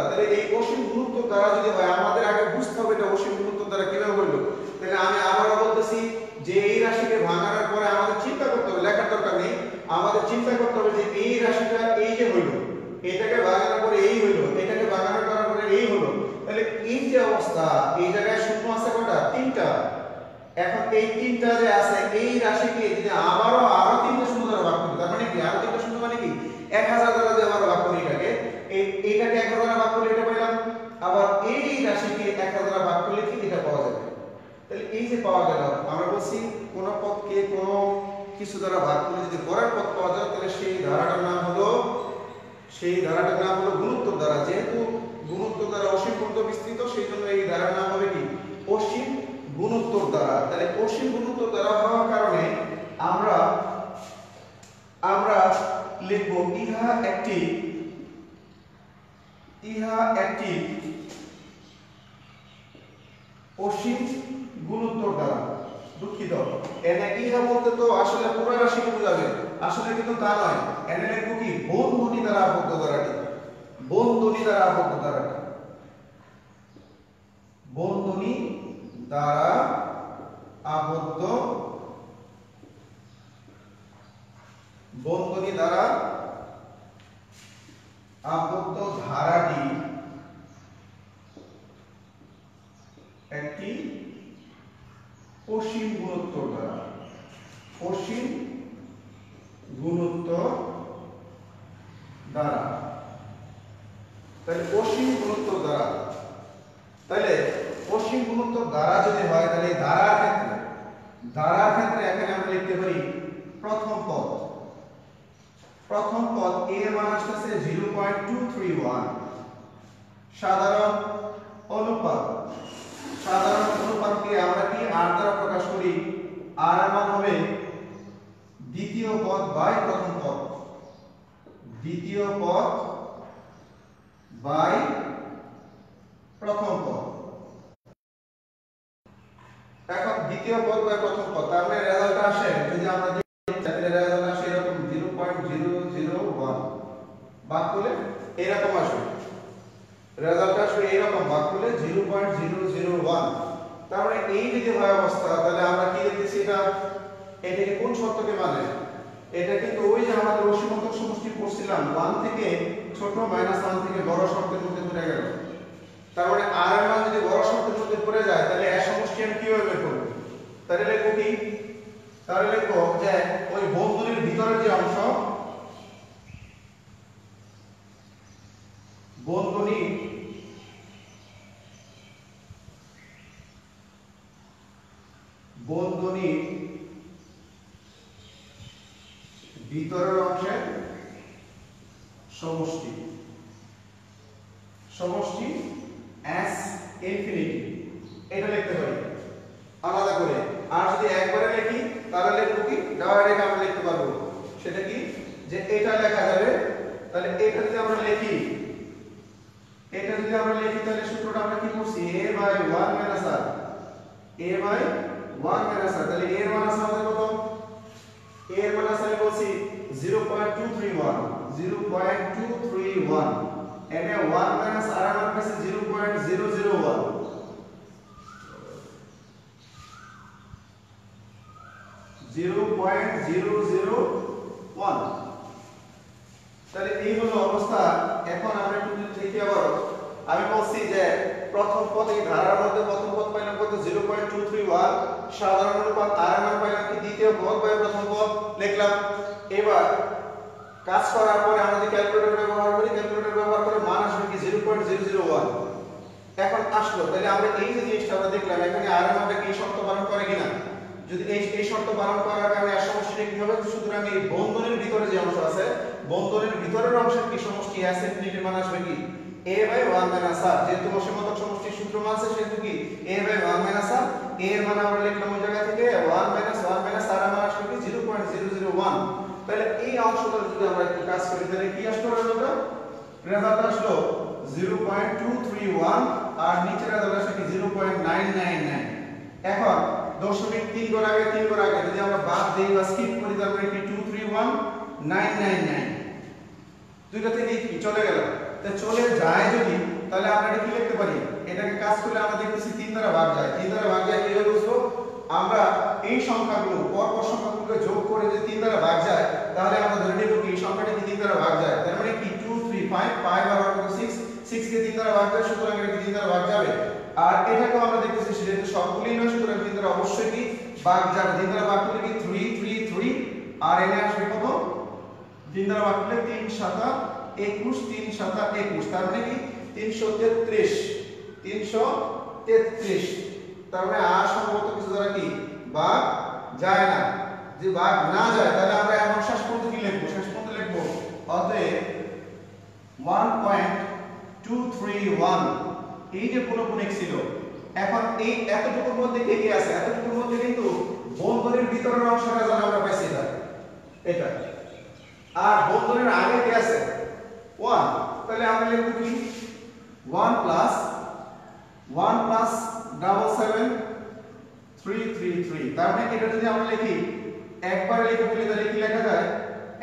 তাহলে এই অসীম গুণোত্তর দ্বারা যদি হয় আমাদের আগে বুঝতে হবে এটা অসীম গুণোত্তর দ্বারা কিভাবে হলো। তাহলে আমি আবারও বলতেছি যে এই রাশিকে ভাঙানোর পরে আমাদের চিন্তা করতে হবে, লেখার দরকার নেই, আমাদের চিন্তা করতে হবে যে এই রাশিটা এই যে হইলো, এটাকে ভাঙানোর পরে এই হইলো, এটাকে ভাঙানোর পরে এই হলো। তাহলে এই যে অবস্থা এই জায়গায় শূন্য আছে কয়টা 3টা। এখন এই 3টা যে আছে এই রাশিকে যদি আরো 3টা শূন্য দ্বারা ভাগ করি, তার মানে কি আরো 3টা শূন্য মানে কি 1000 দ্বারা যে আবার ভাগ করি এইটাকে 1000 দ্বারা ভাগ করলে এটা পেলাম, আবার এই রাশিকে 1000 দ্বারা ভাগ করলে কি এটা পাওয়া যাবে। তাহলে এই যে পাওয়া গেল আমরা বলছি কোন পদকে কোন কিছু দ্বারা ভাগ করলে যদি পরের পদ পাওয়া যায় তাহলে সেই ধারাটার নাম হলো গুণোত্তর দ্বারা। যেহেতু গুণোত্তর দ্বারা অসীম পর্যন্ত বিস্তৃত সেই জন্য এই ধারার নাম হবে কি অসীম গুণোত্তর দ্বারা। তাহলে অসীম গুণোত্তর দ্বারা হওয়ার কারণে আমরা লিখব ইহা একটি অসীম গুণোত্তর দ্বারা। দুঃখিত, এনে ইহা বলতে তো আসলে পুরো রাশিকে বোঝাবে, আসলে কিন্তু তা নয়। এনে লিখব কি বন্ধনী দ্বারা আবদ্ধ দ্বারাটি। বন্ধনী দ্বারা আবদ্ধ দ্বারাটি ধারাটি একটি অসীম গুণোত্তর দ্বারা। তাহলে অসীম গুণোত্তর দ্বারা, তাহলে অসীম গুণোত্তর দ্বারা যদি হয় তাহলে ধারার ক্ষেত্রে এখানে আমরা লিখতে পারি প্রথম প্রথম পদ a এর মান আসছে 0.231 সাধারণ অনুপাতকে আমরা কি r দ্বারা প্রকাশ করি r এর মান হবে দ্বিতীয় পদ বাই প্রথম পদ দ্বিতীয় পদ বাই প্রথম পদ এখন দ্বিতীয় পদ বাই প্রথম পদ তার মানে রেজাল্ট আসে যদি আমরা দেখি রেজাল্ট আসে এরকম 0.001 ভাগ করলে এরকম আসবে রেজাল্ট আসবে এরকম ভাগ করলে 0.001 তার মানে এই যদি হয় অবস্থা তাহলে আমরা কি দেখতেছি এটাকে কোন শর্তকে মানে এটা কিন্তু ওই যে আমাদের অসীমতক সমষ্টি পড়ছিলাম 1 থেকে ছোট -1 থেকে বড় শর্তের মধ্যে পড়ে গেল তার মানে r এর মান যদি বড় শর্তের মধ্যে পড়ে যায় তাহলে এর সমষ্টি আমি কিভাবে বের করব তাহলে লিখব কি তাহলে লিখব যে ওই বন্ধনীর ভিতরের যে অংশ বন্ধনীর ভিতরের অংশের সমষ্টি s ইনফিনিটি এটা লিখতে পারি আলাদা করে আর যদি একবারে লিখি তাহলে লিখব কি ডাইরেক্ট আমরা লিখতে পারবো সেটা কি যে এটা লেখা যাবে তাহলে এটা যদি আমরা লিখি তাহলে সূত্রটা আমরা কি করছি a বাই 1 মাইনাস r তাহলে a এর মান আছে আমাদের কত a এর মান আছে আমি বলছি 0.231 এনে 1 মাইনাস r এর মান আছে 0.001 তাহলে এই হলো অবস্থা এখন আমরা একটু দেখি আবার আমি বলছি যে প্রথম পদ এই ধারার মধ্যে প্রথম পদ পাইলাম কত 0.231 সাধারণ অনুপাত r এর মান পাইলাম কি দ্বিতীয় পদ বাই প্রথম পদ লিখলাম এবার কাজ করার পরে আমরা যদি ক্যালকুলেটর ব্যবহার করে মান আসবে কি 0.001 এখন আসলো তাহলে আমরা এই যে জিনিসটা আমরা দেখলাম এখানে r এর মানটা কি শর্ত পালন করে কিনা যদি এই শর্ত পালন করার কারণে আর সমষ্টিটা কি হবে সুতরাং এই বন্ধনীর ভিতরে যে অংশ আছে বন্ধনীর ভিতরের অংশের কি সমষ্টি s ইনফিনিটির মান আসবে কি a বাই 1 মাইনাস r যেহেতু অসীমতক সমষ্টির সূত্র মান আছে সেহেতু কি a by 1 minus r a এর মান আমরা লিখলাম ওই জায়গা থেকে 1 মাইনাস r এর মান আসবে কি 0.001 তাহলে এই অংশটা যদি আমরা একটু কাজ করি তাহলে কি আসলো রেজাল্ট আসলো 0.231 আর নিচের রেজাল্ট আসলো কি 0.999 এখন দশমিক 3 ঘর আগে যদি আমরা বাদ দেই বা স্কিপ করি তাহলে কি 231999 দুইটা থেকে কি চলে গেল তাহলে চলে যায় যদি তাহলে আমরা এটা কি লিখতে পারি এটাকে কাজ করলে আমরা দেখতেছি 3 দ্বারা ভাগ যায় কিভাবে বুঝবো আমরা এই সংখ্যাগুলো পরপর সংখ্যাগুলোকে যোগ করে যদি 3 দ্বারা ভাগ যায় তাহলে আমরা ধরে নেব কি এই সংখ্যাটা কি 3 দ্বারা ভাগ যায় তার মানে কি 2 3 5 5 আর 6 কে 3 দ্বারা ভাগ যায় সুতরাং এটা 3 দ্বারা ভাগ যাবে আর এটাকে আমরা দেখতেছি যেহেতু সবগুলোই নয় সুতরাং 3 দ্বারা অবশ্যই কি ভাগ যাবে 3 দ্বারা ভাগ করলে কি 3 আর এনে আসবে কত 3 দ্বারা ভাগ করলে 3 7 21 3 7 21 তার মানে কি 333 তার মানে আর সম্ভবত কিছু দ্বারা কি ভাগ যায় না যে ভাগ না যায় তাহলে আমরা এখন শেষ পর্যন্ত কি লিখব অতএব 1.231 এই যে পুনঃপুনিক ছিল এখন এই এতটুকুর মধ্যে কি আছে এতটুকুর মধ্যে কিন্তু বন্ধনীর ভিতরের অংশটা যেন আমরা পাইছি এটা আর বন্ধনীর আগে কি আছে 1 তাহলে আমরা লিখব কি 1 প্লাস 77333 তার মানে এটা যদি আমরা লিখি একবারে লিখে ফেলি তাহলে কি লেখা যায়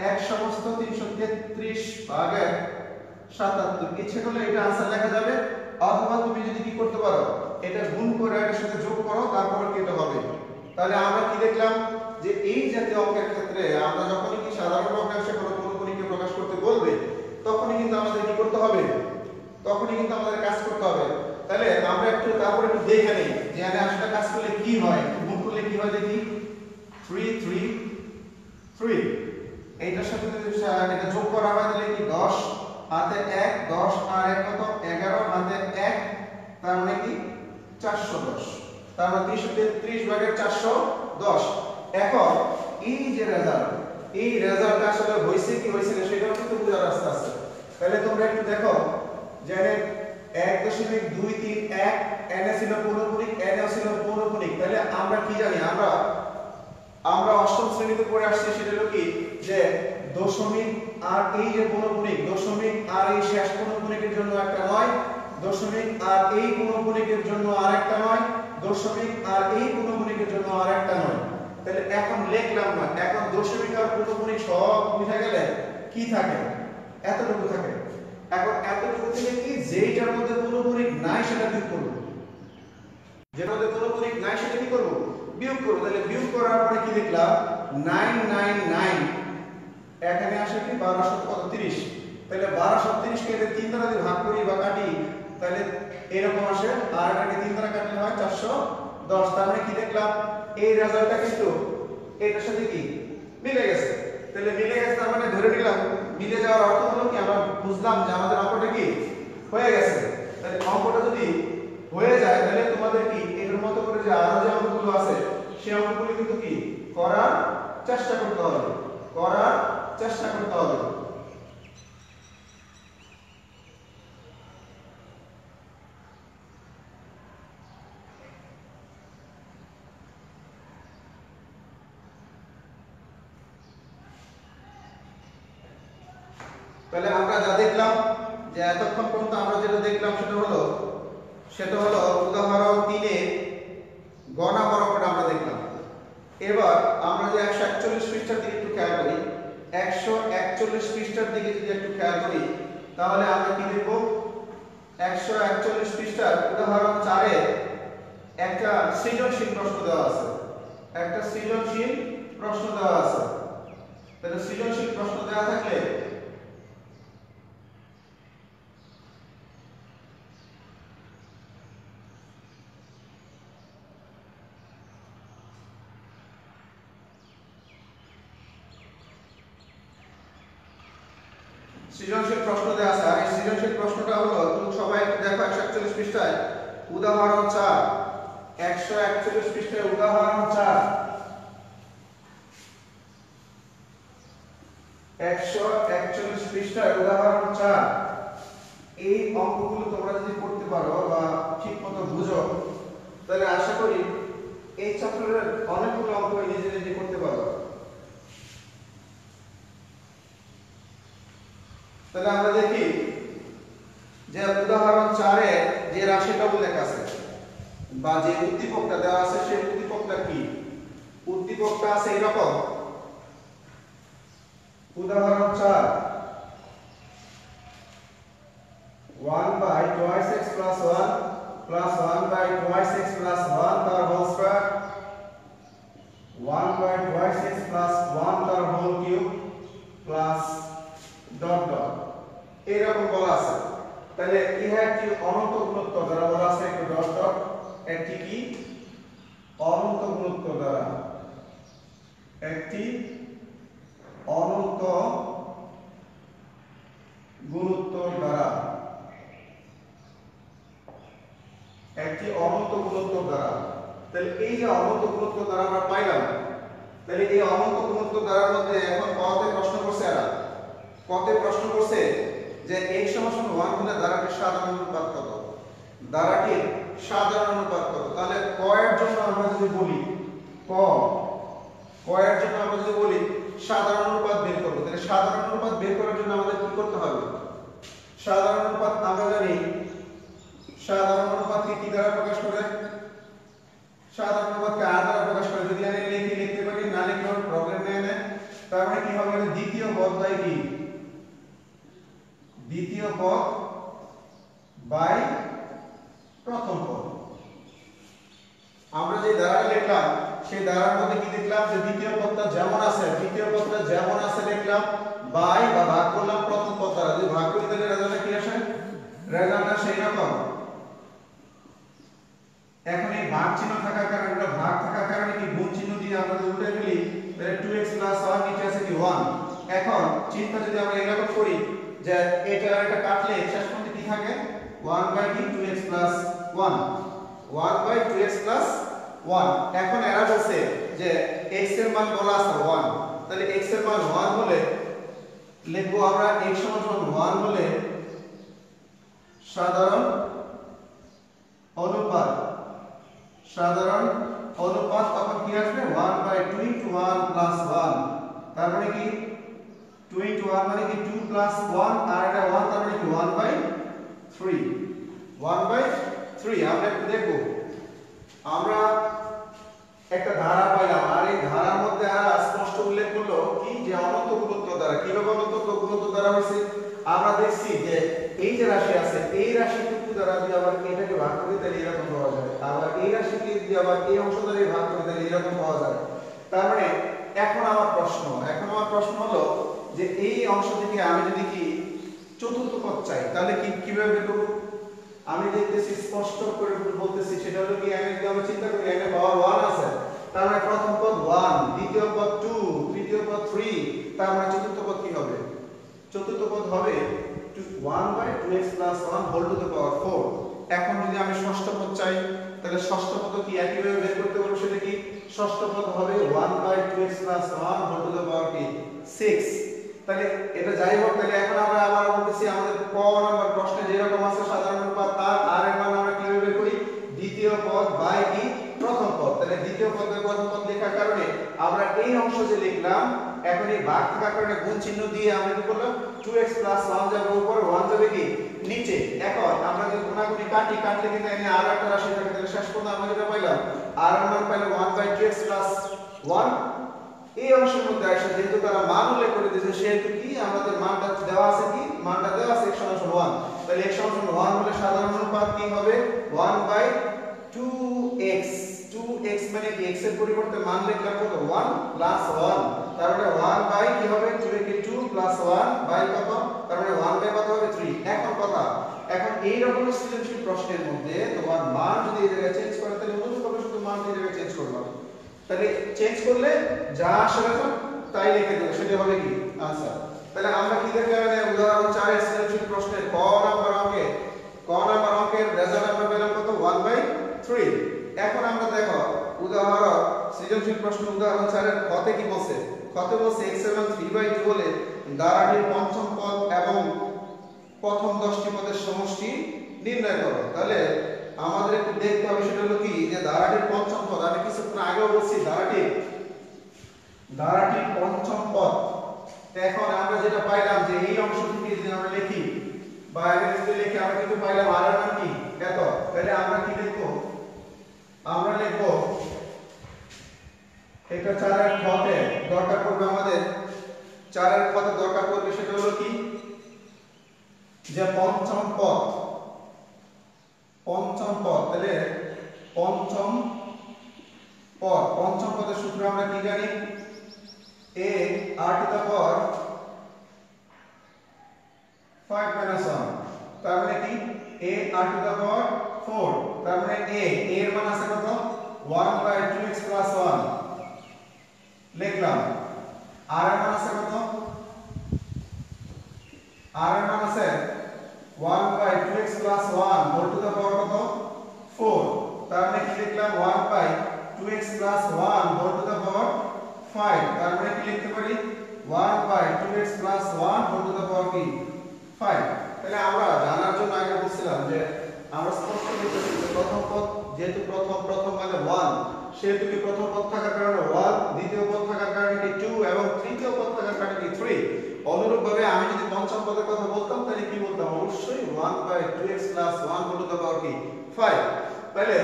1 সমস্ত 333 ভাগের 77 ইচ্ছে করলে এটা आंसर লেখা যাবে অথবা তুমি যদি কি করতে পারো এটা গুণ করে এর সাথে যোগ করো তারপর কি এটা হবে তাহলে আমরা কি দেখলাম যে এই জাতীয় অঙ্কের ক্ষেত্রে আমরা যখনই কি সাধারণ ভগ্নাংশে কোনো পুনঃপুনিককে প্রকাশ করতে বলবে তখনই কিন্তু আমাদের কি করতে হবে তখনই কিন্তু আমাদের কাজ করতে হবে তাহলে আমরা তারপর একটু দেখে নেই যে এখানে আসলে কাজ করলে কি হয় গুণ করলে কি হয় দেখি 3 এইটার সাথে যদি এটা যোগ করা হয় তাহলে কি 10 হাতে 1 10 আর 1 কত 11 হাতে 1 তার মানে কি 410 তার মানে 333 ভাগের 410 এখন এই যে রেজাল্ট এই রেজাল্ট আসলে হইছে কি হইছে না সেটাও কিন্তু বোঝার রাস্তা আছে। তাহলে তোমরা একটু দেখো যে 1.231 n ছিল পৌনঃপুনিক, n ছিল পৌনঃপুনিক। তাহলে আমরা কি জানি, আমরা অষ্টম শ্রেণীতে পড়ে আসছি, সেটা হলো কি যে দশমিক আর এই যে পৌনঃপুনিক, দশমিক আর এই শেষ পৌনঃপুনিকের জন্য একটা নয়, দশমিক আর এই পৌনঃপুনিকের জন্য আরেকটা নয়, দশমিক আর এই পৌনঃপুনিকের জন্য আরেকটা নয়। তাহলে এখন লিখলাম না, এখন দশমিক আর পৌনঃপুনিক সব মিশে গেলে কি থাকে, এতটুকু থাকে। এখন এতটুকু থেকে কি যেইটার মধ্যে পৌনঃপুনিক নাই সেটা বিয়োগ করব, যেটার মধ্যে পৌনঃপুনিক নাই সেটা কি করব, বিয়োগ করব। তাহলে বিয়োগ করার পরে কি লিখলাম 999, এখানে আসে কি 1230। তাহলে 1230 কে 3 দ্বারা যদি ভাগ করি বা কাটি তাহলে এরকম আসে, আর এটাকে 3 দ্বারা কাটলে হয় 410। তার মানে কি দেখলাম এই রেজাল্টটা কিন্তু এটার সাথে কি মিলে গেছে। তাহলে মিলে গেছে তার মানে ধরে নিলাম মিলে যাওয়ার অর্থ হলো কি আমরা বুঝলাম যে আমাদের অঙ্কটা কি হয়ে গেছে। তাহলে অঙ্কটা যদি হয়ে যায় তাহলে তোমাদের কি এর মতো করে যে আরো যে অঙ্কগুলো আছে সেই অঙ্কগুলো কিন্তু কি করার চেষ্টা করতে হবে, করার চেষ্টা করতে হবে। তাহলে আমরা যা দেখলাম যে এতক্ষণ পর্যন্ত আমরা যেটা দেখলাম সেটা হলো উদাহরণ 3 এর গ নাম্বার অঙ্কটা আমরা দেখলাম। এবার আমরা যে 141 পৃষ্ঠার দিকে একটু খেয়াল করি, 141 পৃষ্ঠার দিকে যদি একটু খেয়াল করি তাহলে আমরা কি দেখব, 141 পৃষ্ঠার উদাহরণ 4 এ একটা সৃজনশীল প্রশ্ন দেওয়া আছে, একটা সৃজনশীল প্রশ্ন দেওয়া আছে। তাহলে সৃজনশীল প্রশ্ন দেওয়া থাকলে সৃজনশীল প্রশ্ন দেওয়া আছে, আর এই সৃজনশীল প্রশ্নটা হলো তুমি সবাই একটু দেখো 141 পৃষ্ঠায় উদাহরণ 4, 141 পৃষ্ঠায় উদাহরণ 4, 141 পৃষ্ঠায় উদাহরণ 4। এই অঙ্কগুলো তোমরা যদি করতে পারো বা ঠিকমতো বুঝো তাহলে আশা করি এই চ্যাপ্টারের অনেকগুলো অঙ্ক নিজে নিজে করতে পারো। তাহলে আমরা দেখি যে উদাহরণ 4 এ যে রাশিটা উল্লেখ আছে বা যে উদ্দীপকটা দেওয়া আছে সেই উদ্দীপকটা কি, উদ্দীপকটা আছে এরকম, উদাহরণ 4 1/2x + 1 + 1/2x + 1 তার হোল স্কয়ার, 1/2x + 1 তার whole cube plus dot dot এরকম বলা আছে। তাহলে ইহা একটি অনন্ত গুণোত্তর দ্বারা বলা আছে, একটু ডট ডট, একটি কি অনন্ত গুণোত্তর দ্বারা, একটি অনন্ত গুণোত্তর দ্বারা, একটি অনন্ত গুণোত্তর দ্বারা। তাহলে এই যে অনন্ত গুণোত্তর দ্বারা আমরা পাইলাম, তাহলে এই অনন্ত গুণোত্তর দ্বারার মধ্যে এখন কতে প্রশ্ন করছে, এরা কতে প্রশ্ন করছে যে x = 1 হলে দ্বারাটির সাধারণ অনুপাত কত, দ্বারাটির সাধারণ অনুপাত কত। তাহলে ক এর জন্য আমরা যদি বলি ক এর জন্য আমরা যদি বলি সাধারণ অনুপাত বের করব, তাহলে সাধারণ অনুপাত বের করার জন্য আমাদের কি করতে হবে, সাধারণ অনুপাত আমরা জানি সাধারণ অনুপাতকে কি দ্বারা প্রকাশ করে, সাধারণ অনুপাতকে r দ্বারা প্রকাশ করে। যদি আমি লিখতে পারি, না লিখলেও প্রবলেম নেই না। তার মানে কি হবে, দ্বিতীয় পদ বাই কি, দ্বিতীয় পদ বাই প্রথম পদ। আমরা যে ধারাটা লিখলাম সেই ধারার মধ্যে কি দেখলাম যে দ্বিতীয় পদটা যেমন আছে, দ্বিতীয় পদটা যেমন আছে লিখলাম বাই বা ভাগ করলাম প্রথম পদ দ্বারা। যদি ভাগ করি তাহলে রেজাল্টটা কি আসে, রেজাল্টটা সেই রকম। এখন এই ভাগ চিহ্ন থাকার কারণে, এটা ভাগ থাকার কারণে কি গুণ চিহ্ন দিয়ে আমরা যদি উল্টে ফেলি তাহলে 2x + 1 নিচে আছে কি 1। এখন চিন্তা যদি আমরা এরকম করি যে এটা আর এটা কাটলে শেষ পর্যন্ত কি থাকে 1/2x + 1, 1/2x + 1। এখন এরা বলছে যে x এর মান বলা আছে 1, তাহলে x এর মান 1 হলে লিখবো আমরা x সমান 1 হলে সাধারণ অনুপাত তখন কি আসবে 1/2 into 1 plus 1 তার মানে কি 2 into 1 মানে কি 2 plus 1 আর এটা 1 তার মানে কি 1/3 আমরা একটু দেখব আমরা একটা ধারা পাইলাম আর এই ধারার মধ্যে আর স্পষ্ট উল্লেখ করলো কি যে অনন্ত গুণোত্তর দ্বারা কি রকম অনন্ত গুণোত্তর দ্বারা হইছে আমরা দেখছি যে এই যে রাশি আছে এই রাশিটুকু দ্বারা যদি আবার এটাকে ভাগ করি তাহলে এরকম পাওয়া যায় আবার এই রাশিকে যদি আবার এই অংশ দ্বারা ভাগ করি তাহলে এরকম পাওয়া যায় তার মানে এখন আমার প্রশ্ন হলো যে এই অংশ থেকে আমি যদি কি চতুর্থ পদ চাই তাহলে কিভাবে বের করব আমি দেখতেছি স্পষ্ট করে বলতেছি সেটা হলো কি আমি যদি আমরা চিন্তা করি এখানে পাওয়ার 1 আছে তার মানে প্রথম পদ 1 দ্বিতীয় পদ 2 তৃতীয় পদ 3 তার মানে চতুর্থ পদ কি হবে চতুর্থ পদ হবে 1/2x + 1 হোল টু দ্য পাওয়ার 4 এখন যদি আমি ষষ্ঠ পদ চাই তাহলে ষষ্ঠ পদ কি একই ভাবে বের করতে পারবো সেটা কি ষষ্ঠ পদ হবে 1/2x + 1 whole to the power কি 6 তাহলে এটা যাই হোক তাহলে এখন আমরা আবার বলতেছি আমাদের ক নাম্বার প্রশ্নে যে রকম আছে সাধারণ অনুপাত আর এর মান আমরা কিভাবে বের করি দ্বিতীয় পদ বাই কি প্রথম পদ তাহলে দ্বিতীয় পদ বাই প্রথম পদ লেখার কারণে আমরা এই অংশ যে লিখলাম এখন এই ভাগ থাকার কারণে গুণ চিহ্ন দিয়ে আমরা কি করলাম 2x + 1 যাবে উপরে 1 যাবে কি নিচে এখন আমরা যদি গুণাগুণি কাটলে কিন্তু এখানে আর একটা রাশি থাকে তাহলে শেষ পর্যন্ত আমরা যেটা পাইলাম আর এর মান পাইলাম 1/2x + 1 এই অংশের মধ্যে আসে যেহেতু তারা মান উল্লেখ করে দিয়েছে সেহেতু কি আমাদের মানটা দেওয়া আছে কি মানটা দেওয়া আছে x সমান 1 তাহলে x সমান 1 হলে সাধারণ অনুপাত কি হবে 1/2x 2x মানে কি x এর পরিবর্তে মান লিখলাম কত 1 plus 1 তার মানে 1 বাই কি হবে 2 কে 2 plus 1 বাই কত তার মানে 1 বাই কত হবে 3 এখন এই রকম সৃজনশীল প্রশ্নের মধ্যে তোমার মান যদি এই জায়গায় চেঞ্জ করে তাহলে অনুরূপভাবে শুধু মান এই জায়গায় চেঞ্জ করবা তাহলে চেঞ্জ করলে যা আসলে তাই লিখে দেব সেটা হবে কি आंसर তাহলে আমরা কি দেখলাম মানে উদাহরণ 4 এর সৃজনশীল প্রশ্নের ক নাম্বার অঙ্কের রেজাল্ট আমরা পেলাম কত 1/3 এখন আমরা দেখো উদাহরণ সৃজনশীল প্রশ্ন উদাহরণ 4 এর খতে কি বলছে খতে বলছে x এর মান 3/2 হলে ধারাটির পঞ্চম পদ এবং প্রথম 10টি পদের সমষ্টি নির্ণয় করো তাহলে আমাদের একটু দেখতে হবে সেটা হলো কি যে ধারাটির পঞ্চম পদ আমি কিছুক্ষণ আগেও বলছি ধারাটির পঞ্চম পদ এখন আমরা যেটা পাইলাম যে এই অংশ থেকে যদি আমরা লিখি বা এখানে যদি লিখি আমরা কিন্তু পাইলাম আর এর মান কি এত তাহলে আমরা কি লিখব আমরা লিখব এটা 4 এর খতে দরকার পড়বে আমাদের 4 এর খতে দরকার পড়বে সেটা হলো কি যে পঞ্চম পদ তাহলে পঞ্চম পদের সূত্র আমরা কি জানি a r to the power 5 minus 1 তার মানে কি a r to the power 4 তার মানে a এর মান আছে কত 1/2x + 1 লিখলাম r এর মান আছে কত r এর মান আছে 1/2x + 1 হোল টু দ্য পাওয়ার কত 4 তার মানে কি লিখলাম 1/2x + 1 হোল টু দ্য পাওয়ার 5 তার মানে কি লিখতে পারি 1/2x + 1 whole to the power কি 5 তাহলে আমরা জানার জন্য আগে বলছিলাম যে আমরা স্পষ্ট লিখতেছি যে প্রথম পদ যেহেতু প্রথম মানে 1 সেহেতু কি প্রথম পদ থাকার কারণে 1 দ্বিতীয় পদ থাকার কারণে কি 2 এবং তৃতীয় পদ থাকার কারণে কি 3 অনুরূপভাবে আমি যদি পঞ্চম পদের কথা বলতাম তাহলে কি বলতাম অবশ্যই 1/2x + 1 whole to the power কি 5 তাহলে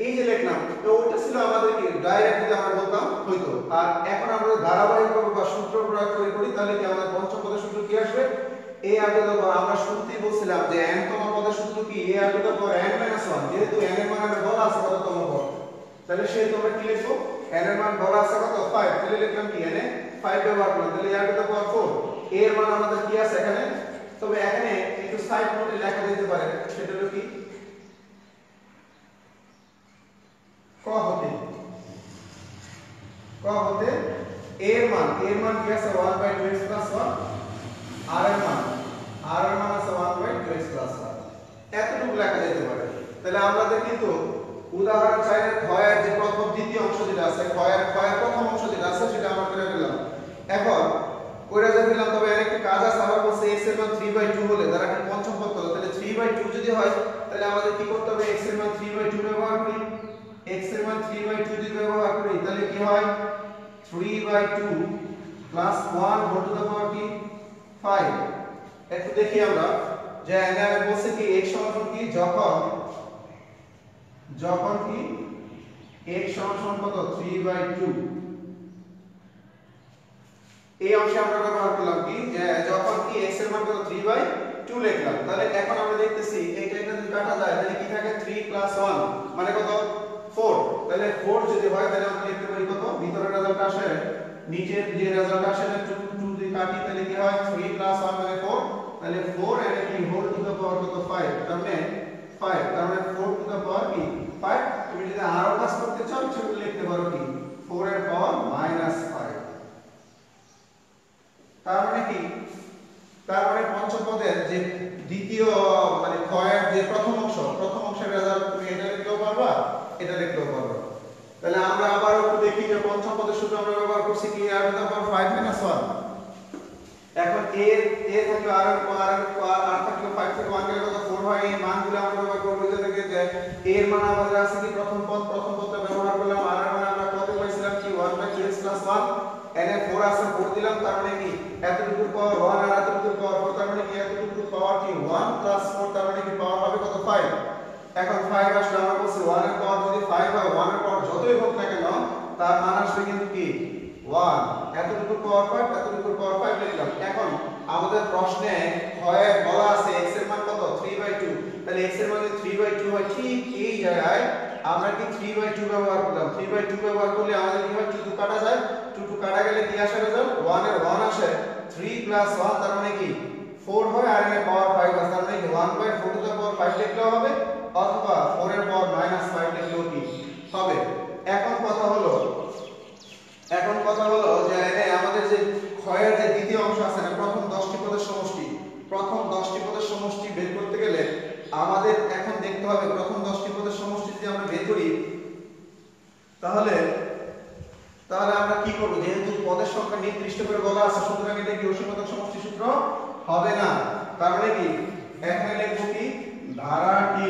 এই যে লিখলাম তো ওটা ছিল আমাদের কি ডাইরেক্ট যদি আমরা বলতাম হইতো আর এখন আমরা ধারাবাহিকভাবে বা সূত্র প্রয়োগ করি তাহলে কি আমাদের পঞ্চম পদের সূত্র কি আসবে a r to the power আমরা শুরুতেই বলছিলাম যে n তম পদের সূত্র কি a r to the power n - 1 যেহেতু n এর মান আমরা বলা আছে কততম পদ তাহলে সেই তোমরা কি লিখবো n এর মান বলা আছে কত 5 তাহলে লিখলাম কি n এ 5 ব্যবহার করলাম তাহলে a r to the power 4 a এর মান আমাদের কি আছে এখানে তবে এখানে একটু সাইড নোটে লেখা দিতে পারে সেটা হলো কি ক হতে a এর মান কি আছে 1/2x + 1 r এর মান আছে 1/2x + 1 এতটুকু লেখা যেতে পারে তাহলে আমাদের কিন্তু উদাহরণ 4 এর ক্ষয়ের যে প্রথম দ্বিতীয় অংশ যেটা আছে ক্ষয়ের প্রথম অংশ যেটা আছে সেটা আমরা করে ফেললাম এখন কইরা যা দিলাম, তবে আরেকটা কাজ আছে, আবার বলছে x এর মান 3/2 হলে দ্বারা একটা পঞ্চম পদ হলো, তাহলে 3/2 যদি হয় তাহলে আমাদের কি করতে হবে, x এর মান 3/2 ব্যবহার করি। x এর মান 3/2 যদি ব্যবহার করি তাহলে কি হয়, 3/2 plus 1 whole to the power কি 5। একটু দেখি আমরা যে এখানে বলছে কি x সমান কি, যখন কি x সমান কত 3/2, এই অংশে আমরা ব্যবহার করলাম কি, যে যখন কি x এর মান কত 3/2 লিখলাম। তাহলে এখন আমরা দেখতেছি এইটা যদি কাটা যায় তাহলে কি থাকে, 3 + 1 মানে কত 4। তাহলে 4 যদি হয় তাহলে আমরা লিখতে পারি কত, ভিতরের রেজাল্ট আসে, নিচের যে রেজাল্ট আসে না 2 দিয়ে কাটি তাহলে কি হয়, 3 + 1 মানে 4। তাহলে 4 এর কি হোল টু দ্য পাওয়ার কত 5, তার মানে 5, তার মানে 4 টু দ্য পাওয়ার কি 5। তুমি যদি আরো কাজ করতে চাও সেটা লিখতে পারো কি 4 এর পাওয়ার -5। তার মানে কি, তার মানে পঞ্চম পদের যে দ্বিতীয় মানে ক্ষয়ের যে প্রথম অংশের রেজাল্ট তুমি এটা লিখলেও পারবা, এটা লিখলেও পারবা। তাহলে আমরা আবার একটু দেখি যে পঞ্চম পদের সূত্র আমরা ব্যবহার করছি কি, r টু দ্য পাওয়ার 5 - 1। এখন a থাকলে r থাকলে 5 থেকে 1 গেলে কত 4 হয়, এই মানগুলো আমরা ব্যবহার করব। যে থেকে যে a এর মান আমাদের আছে কি প্রথম পদটা ব্যবহার করলাম, r এর মান আমরা কত পাইছিলাম কি 1/2x + 1, এনে 4 আছে 4 দিলাম, তার মানে কি এতটুকুর পাওয়ার 1 আর এতটুকুর পাওয়ার 4, তার মানে কি এতটুকুর পাওয়ার কি 1 + 4, তার মানে কি পাওয়ার হবে কত 5। এখন 5 আসলে আমরা বলছি 1 এর পাওয়ার যদি 5 হয়, 1 এর পাওয়ার যতই হোক না কেন তার মান আসবে কিন্তু কি 1। এতটুকুর পাওয়ার 5, এতটুকুর পাওয়ার 5 লিখলাম। এখন আমাদের প্রশ্নে হয় বলা আছে x এর মান কত 3/2, তাহলে x এর মান যদি 3/2 হয়, ঠিক এই জায়গায় আমরা কি 3/2 ব্যবহার করলাম। 3/2 ব্যবহার করলে আমাদের কি হয়, 2 কাটা যায়, 2 কাটা গেলে কি আসে রেজাল্ট, 1 এর 1 আসে, 3 + 1 তার মানে কি 4 হয়, আর এর পাওয়ার 5 আছে, তার মানে কি 1/4 টু দ্য পাওয়ার 5 লিখলেও হবে, অথবা 4 এর পাওয়ার -5 লিখলেও কি হবে। এখন কথা হলো যে এখানে আমাদের যে ক্ষয়ের যে দ্বিতীয় অংশ আছে না, প্রথম 10টি পদের সমষ্টি বের করতে গেলে আমাদের এখন দেখতে হবে প্রথম 10টি পদের সমষ্টি যদি আমরা বের করি তাহলে আমরা কি করব, যেহেতু পদের সংখ্যা নির্দিষ্ট করে বলা আছে সুতরাং এটা কি অসীমতক সমষ্টি সূত্র হবে না। তার মানে কি এখানে লিখব কি ধারাটি।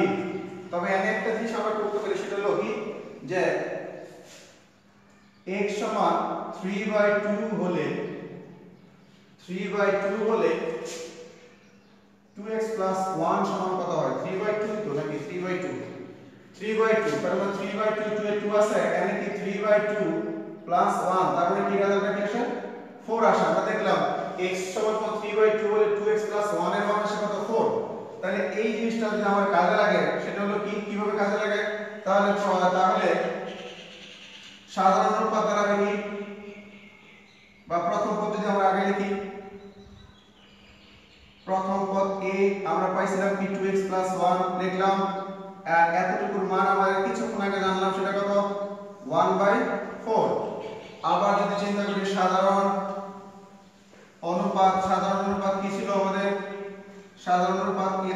তবে এখানে একটা জিনিস আমরা করতে পারি, সেটা হলো কি যে x সমান 3/2 হলে 2x + 1 সমান কত হয়, 3/2 তো নাকি 3/2 তার মানে 3/2 2 এ 2 আছে, এখানে কি 3/2 + 1 তার মানে কি রেজাল্টটা কি আসে 4 আসে। আমরা দেখলাম x সমান 3/2 হলে 2x + 1 এর মান আসে কত 4। তাহলে এই জিনিসটা যদি আমার কাজে লাগে সেটা হলো কি, কিভাবে কাজে লাগে, তাহলে সাধারণ অনুপাত দ্বারা কি, বা প্রথম পদ যদি আমরা আগে লিখি, প্রথম পদ a আমরা পাইছিলাম কি 2x + 1 লিখলাম, আর এতটুকুর মান আমরা কিছুক্ষণ আগে জানলাম সেটা কত 1/4। আবার যদি চিন্তা করি সাধারণ অনুপাত কি ছিল আমাদের, সাধারণ অনুপাত কি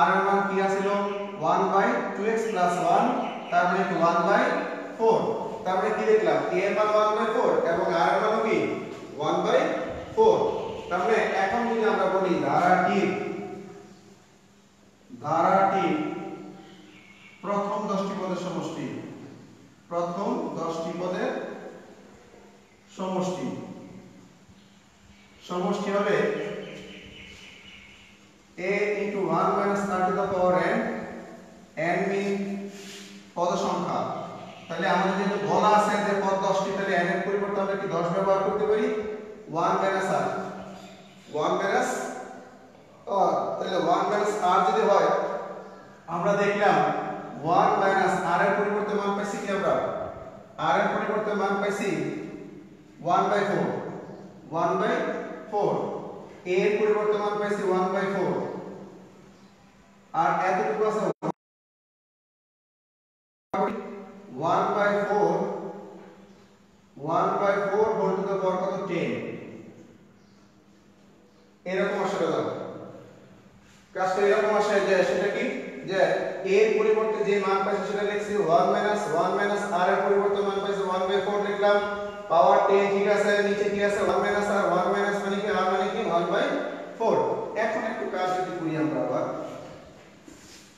r এর মান কি ছিল 1/2x + 1, তার মানে 1/4। তারপরে কি দেখলাম a এর মান 1/4 এবং r এর মান কি 1/4। তাহলে এখন যদি আমরা বলি ধারাটি প্রথম 10টি পদের সমষ্টি হবে a * 1 - r two the power n মিন পদ সংখ্যা। তাহলে আমাদের যেহেতু বলা আছে যে পদ 10টি, তাহলে n এর পরিবর্তে আমরা কি 10 ব্যবহার করতে পারি, 1 - r তাহলে 1 - r যদি হয়, আমরা দেখলাম 1 - r এর পরিবর্তে মান পাইছি কি, আমরা r এর পরিবর্তে মান পাইছি 1/4 a এর পরিবর্তে মান পাইছি 1/4, আর এতটুকু আছে 1/4 হোল টু দ্য পাওয়ার কত 10। এরকম আসলে কাজটা এরকম আসে যে সেটা কি, যে a এর পরিবর্তে যে মান পাইছি সেটা লিখছি 1 - r এর পরিবর্তে মান পাইছি 1/4 লিখলাম, পাওয়ার 10 ঠিক আছে, নিচে কি আছে 1 মাইনাস আর 1 মাইনাস মানে কি আর মানে কি 1/4। এখন একটু কাজ যদি করি আমরা আবার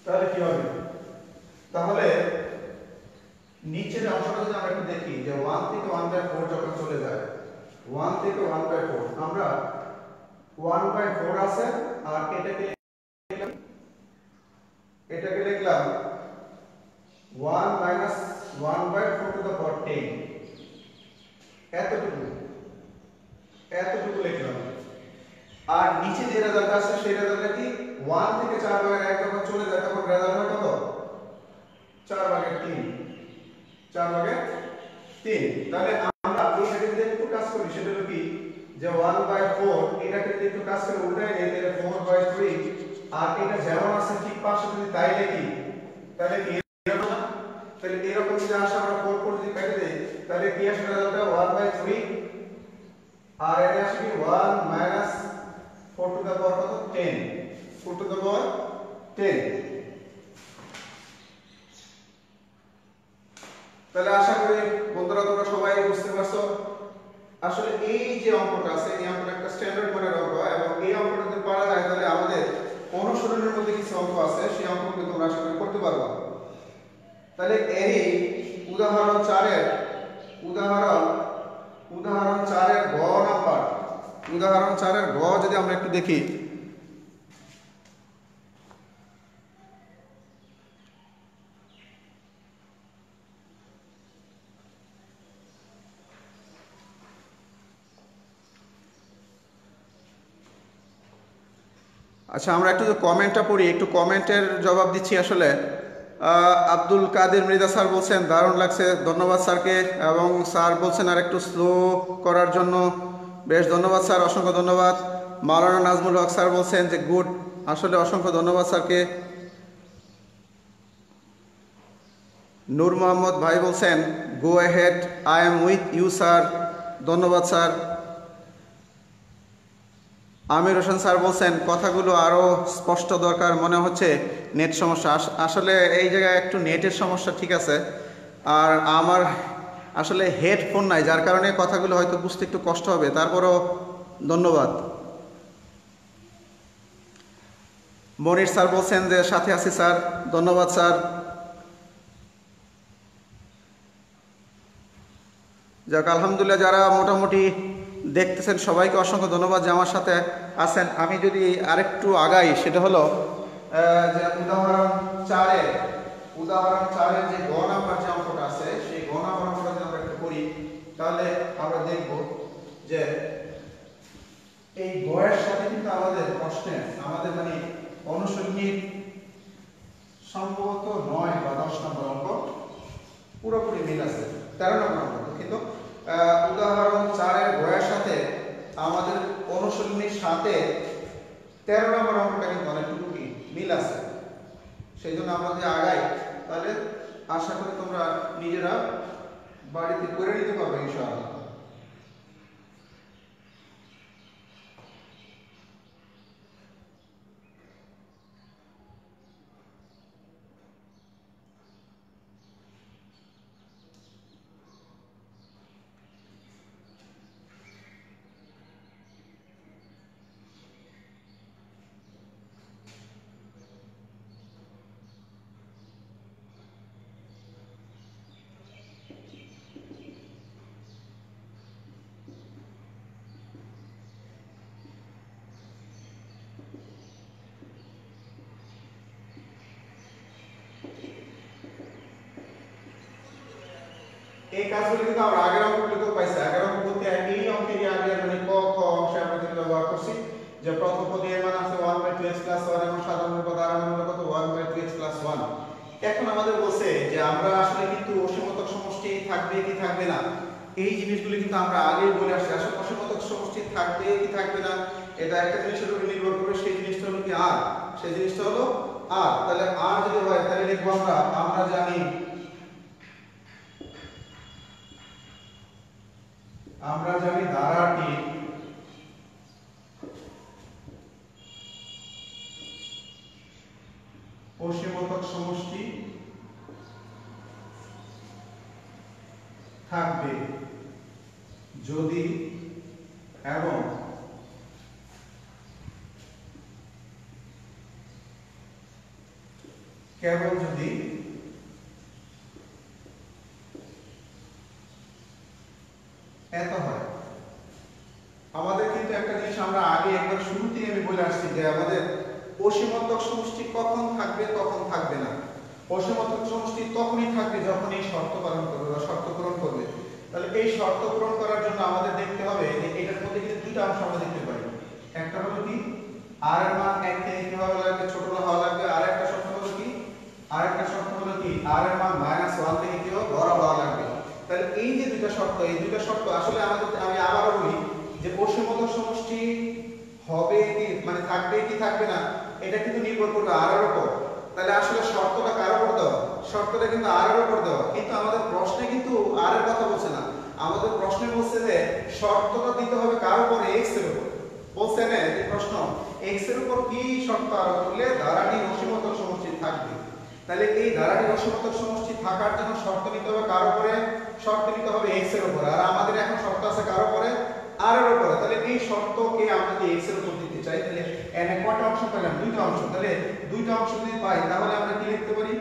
তাহলে কি হবে, তাহলে নিচের অংশটা যদি আমরা একটু দেখি যে 1 থেকে 1/4 যখন চলে যায় 1 থেকে 1/4 আমরা 1/4 আছে আর এটাকে লিখলাম 1 মাইনাস 1/4 টু দ্য পাওয়ার 10 এতটুকু লিখলাম। আর নিচে যে রেজাল্ট আছে সেই রেজাল্টটা কি 1 থেকে 4/1 যখন চলে যায় তখন রেজাল্ট হয় কত 4/3 4/3। তাহলে আমরা এটাকে যদি একটু কাজ করি সেটা হলো কি যে 1/4 এটাকে যদি একটু কাজ করে উল্টাই নেই তাহলে 4/3 আর এটা যেমন আছে ঠিক পাশে যদি তাই লিখি তাহলে কি এরকম না, তাহলে এরকম যদি আসে আমরা 4 যদি কেটে দেই তাহলে কি আসে রেজাল্টটা 1/3 আর এটা আসে কি 1 মাইনাস 4 টু দ্য পাওয়ার কত 10 4 টু দ্য পাওয়ার 10। তাহলে আশা করি বন্ধুরা তোমরা সবাই বুঝতে পারছো আসলে এই যে অঙ্কটা আছে এই অঙ্কটা একটা স্ট্যান্ডার্ড মানের অঙ্ক এবং এই অঙ্কটা যদি পারা যায় তাহলে আমাদের অনুশীলনের মধ্যে কিছু অঙ্ক আছে সেই অঙ্কগুলো তোমরা আশা করি করতে পারবে। তাহলে এই উদাহরণ 4 এর গ নাম্বার উদাহরণ 4 এর গ যদি আমরা একটু দেখি আচ্ছা আমরা একটু কমেন্টটা পড়ি, একটু কমেন্টের জবাব দিচ্ছি। আসলে আব্দুল কাদের মৃদা স্যার বলছেন দারুণ লাগছে, ধন্যবাদ স্যারকে। এবং স্যার বলছেন আর একটু স্লো করার জন্য, বেশ ধন্যবাদ স্যার, অসংখ্য ধন্যবাদ। মাওলানা নাজমুল হক স্যার বলছেন যে গুড, আসলে অসংখ্য ধন্যবাদ স্যারকে। নূর মোহাম্মদ ভাই বলছেন go ahead, I am with you sir, ধন্যবাদ স্যার। আমির হোসেন স্যার বলছেন কথাগুলো আরও স্পষ্ট দরকার, মনে হচ্ছে নেট সমস্যা। আসলে এই জায়গায় একটু নেটের সমস্যা ঠিক আছে, আর আমার আসলে হেডফোন নাই যার কারণে কথাগুলো হয়তো বুঝতে একটু কষ্ট হবে, তারপরও ধন্যবাদ। মনির স্যার বলছেন যে সাথে আছি স্যার, ধন্যবাদ স্যার। যাক আলহামদুলিল্লাহ, যারা মোটামুটি দেখতেছেন সবাইকে অসংখ্য ধন্যবাদ যে আমার সাথে আছেন। আমি যদি আরেকটু আগাই সেটা হলো যে উদাহরণ 4 এর যে গ নাম্বার যে অঙ্কটা আছে সেই গ নাম্বার অঙ্কটা যদি আমরা একটু করি তাহলে আমরা দেখব যে এই গয়ের সাথে কিন্তু আমাদের প্রশ্নে আমাদের মানে অনুসন্ধির সম্ভবত 9 বা 10 নম্বর অঙ্ক পুরোপুরি মিল আছে। 13 নম্বর অঙ্ক কিন্তু উদাহরণ 4 এর গয়ের সাথে আমাদের অনুসন্ধির সাথে 13 নম্বর অঙ্কটা কিন্তু অনেকটুকু কি মিল আছে। সেই জন্য আমরা যদি আগাই তাহলে আশা করি তোমরা নিজেরা বাড়িতে করে নিতে পারবে ইনশাআল্লাহ। এই কাজগুলো কিন্তু আমরা আগের অঙ্কগুলোতেও পাইছি। আগের অঙ্ক বলতে এই অঙ্কেরই আগের মানে ক খ অংশে আমরা কিন্তু ব্যবহার করছি যে প্রথম পদে এর মান আছে 1/2x + 1 এবং সাধারণ পদ আর মান হলো কত 1/2x + 1। এখন আমাদের বলছে যে আমরা আসলে কিন্তু অসীমতক সমষ্টি থাকবে কি থাকবে না এই জিনিসগুলো কিন্তু আমরা আগেই বলে আসছি। আসলে অসীমতক সমষ্টি থাকবে কি থাকবে না এটা একটা জিনিসের উপর নির্ভর করে, সেই জিনিসটা হলো কি আর, সেই জিনিসটা হলো আর। তাহলে আর যদি হয় তাহলে লিখব আমরা জানি ধারাটি অসীমতক সমষ্টি থাকবে। যদি এবং কেবল যদি এত হয়। আমাদের কিন্তু একটা জিনিস আমরা আগে একবার শুরুতেই আমি বলে আসছি যে আমাদের অসীমতক সমষ্টি কখন থাকবে কখন থাকবে না। অসীমতক সমষ্টি তখনই থাকবে যখন এই শর্ত পালন করবে বা শর্ত পূরণ করবে। তাহলে এই শর্ত পূরণ করার জন্য আমাদের দেখতে হবে যে এটার মধ্যে কিন্তু দুইটা অংশ আমরা দেখতে পাই। একটা হলো কি r এর মান 1 থেকে কি হওয়া লাগবে, ছোট হওয়া লাগবে। আর একটা শর্ত হলো কি, আর একটা শর্ত হলো কি r এর মান -1 থেকে কি বড় হওয়া লাগবে। তাহলে এই যে দুইটা শর্ত, এই দুইটা শর্ত আসলে আমাদের, আমি আবারো বলি যে অসীমতক সমষ্টি হবে কি মানে থাকবে কি থাকবে না, এটা কিন্তু নির্ভর করবে r এর উপর। তাহলে আসলে শর্তটা কার উপর দেওয়া? শর্তটা কিন্তু r এর উপর দেওয়া, কিন্তু আমাদের প্রশ্নে কিন্তু r এর কথা বলছে না। আমাদের প্রশ্নে বলছে যে শর্তটা দিতে হবে কার উপর? x এর উপর। বলছে না যে প্রশ্ন x এর উপর কি শর্ত আরোপ করলে ধারাটির অসীমতক সমষ্টি থাকবে। তাহলে এই ধারাটির অসীমতক সমষ্টি থাকার জন্য শর্ত নিতে হবে কার উপরে? শর্ত নিতে হবে x এর উপর। আর আমাদের এখন শর্ত আছে কার উপরে? r এর উপরে। তাহলে এই শর্তকে আমরা যদি x এর উপর দিতে চাই তাহলে এখানে কয়টা অংশ পেলাম? দুইটা অংশ। তাহলে দুইটা অংশ যদি পাই তাহলে আমরা কি লিখতে পারি?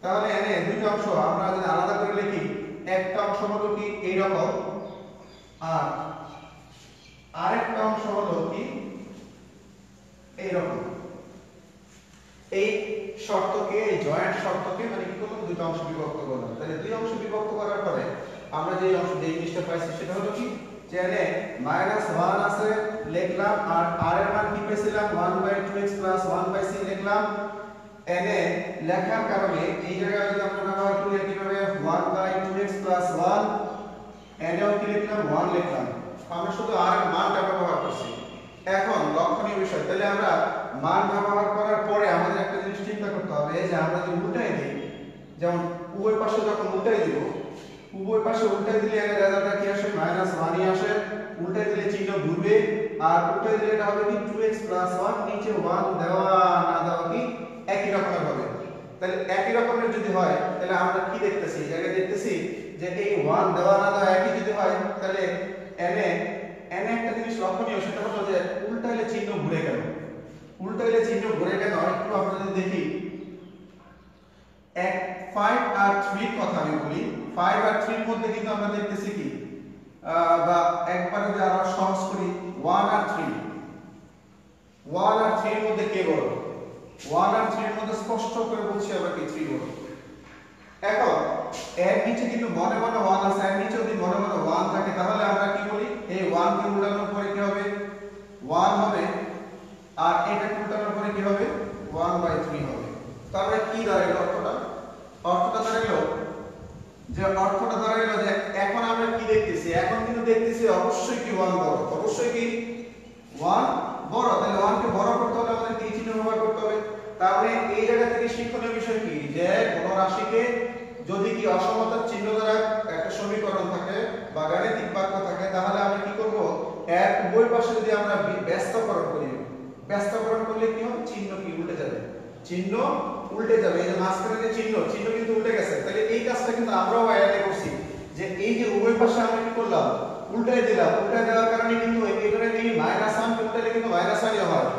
তাহলে এখানে দুইটা অংশ আমরা যদি আলাদা করে লিখি, একটা অংশ হলো কি এইরকম আর আরেকটা অংশ হলো কি এইরকম। এই শর্তকে, এই জয়েন্ট শর্তকে মানে কি করলাম? দুইটা অংশ বিভক্ত করলাম। তাহলে দুই অংশ বিভক্ত করার পরে আমরা যে অংশ, যে জিনিসটা পাইছি সেটা হলো কি যে এখানে -1 আছে লিখলাম, আর r এর মান কি পেয়েছিলাম? 1/2x 1/c লিখলাম। এনে লেখার কারণে এই জায়গায় যদি আমরা ব্যবহার করি কিভাবে? 1/2x 1 এনেও কি লিখলাম? 1 লিখলাম। আমরা শুধু r এর মানটা ব্যবহার করছি। এখন লক্ষণীয় বিষয়, তাহলে আমরা মান ব্যবহার করার পরে আমাদের একটা জিনিস চিন্তা করতে হবে যে আমরা যদি উল্টাই দিই, যেমন উভয় পাশে যখন উল্টাই দিব, উভয় পাশে উল্টাই দিলে এর রেজাল্টটা কি আসে? -1ই আসে। উল্টাই দিলে চিহ্ন ঘুরবে, আর উল্টাই দিলে এটা হবে কি 2x 1, নিচে 1 দেওয়া না দেওয়া কি একই রকমের হবে। তাহলে একই রকমের যদি হয় তাহলে আমরা কি দেখতেছি? এই জায়গায় দেখতেছি যে এই 1 দেওয়া না দেওয়া একই যদি হয় তাহলে এনে একটা জিনিস লক্ষণীয়, সেটা হলো যে উল্টাইলে চিহ্ন ঘুরে গেল। উল্টাইলে চিহ্ন ঘুরে গেল একটু আমরা যদি দেখি, 5 আর 3 কথা আমি বলি, 5 আর 3 এর মধ্যে কিন্তু আমরা দেখতেছি কি বা একবার যদি আমরা সহজ করি 1 আর 3, 1 আর 3 এর মধ্যে কে বড়? 1 আর 3 এর মধ্যে স্পষ্ট করে বলছি আমরা কি 3 বড়। এখন এর নিচে কিন্তু মনে মনে 1 আছে, এর নিচে যদি মনে মনে 1 থাকে তাহলে আমরা কি বলি? এই 1 কে উল্টানোর পরে কি হবে? 1 হবে, আর এটা উল্টানোর পরে কি হবে? 1/3 হবে। তাহলে কি দাঁড়ালো অর্থটা? অর্থটা দাঁড়ালো যে এখন আমরা কি দেখতেছি? এখন কিন্তু দেখতেছি অবশ্যই কি 1 বড়, অবশ্যই কি 1 বড়। তাহলে 1 কে বড় করতে হলে আমাদের কি চিহ্ন ব্যবহার করতে হবে? তাহলে এই জায়গা থেকে শিক্ষণীয় বিষয় কি যে কোন রাশিকে যদি কি অসমতার চিহ্ন দ্বারা একটা সমীকরণ থাকে বা গাণিতিক বাক্য থাকে তাহলে আমরা কি করব? এর উভয় পাশে যদি আমরা ব্যস্তকরণ করি, ব্যস্তকরণ করলে কি হবে? চিহ্ন কি উল্টে যাবে, চিহ্ন উল্টে যাবে। এই যে মাঝখানে যে চিহ্ন কিন্তু উল্টে গেছে। তাহলে এই কাজটা কিন্তু আমরাও আয়াতে করছি যে এই যে উভয় পাশে আমরা কি করলাম? উল্টাই দিলাম। উল্টাই দেওয়ার কারণে কিন্তু এখানে এই -1 কে উল্টাইলে কিন্তু -1ই হয়।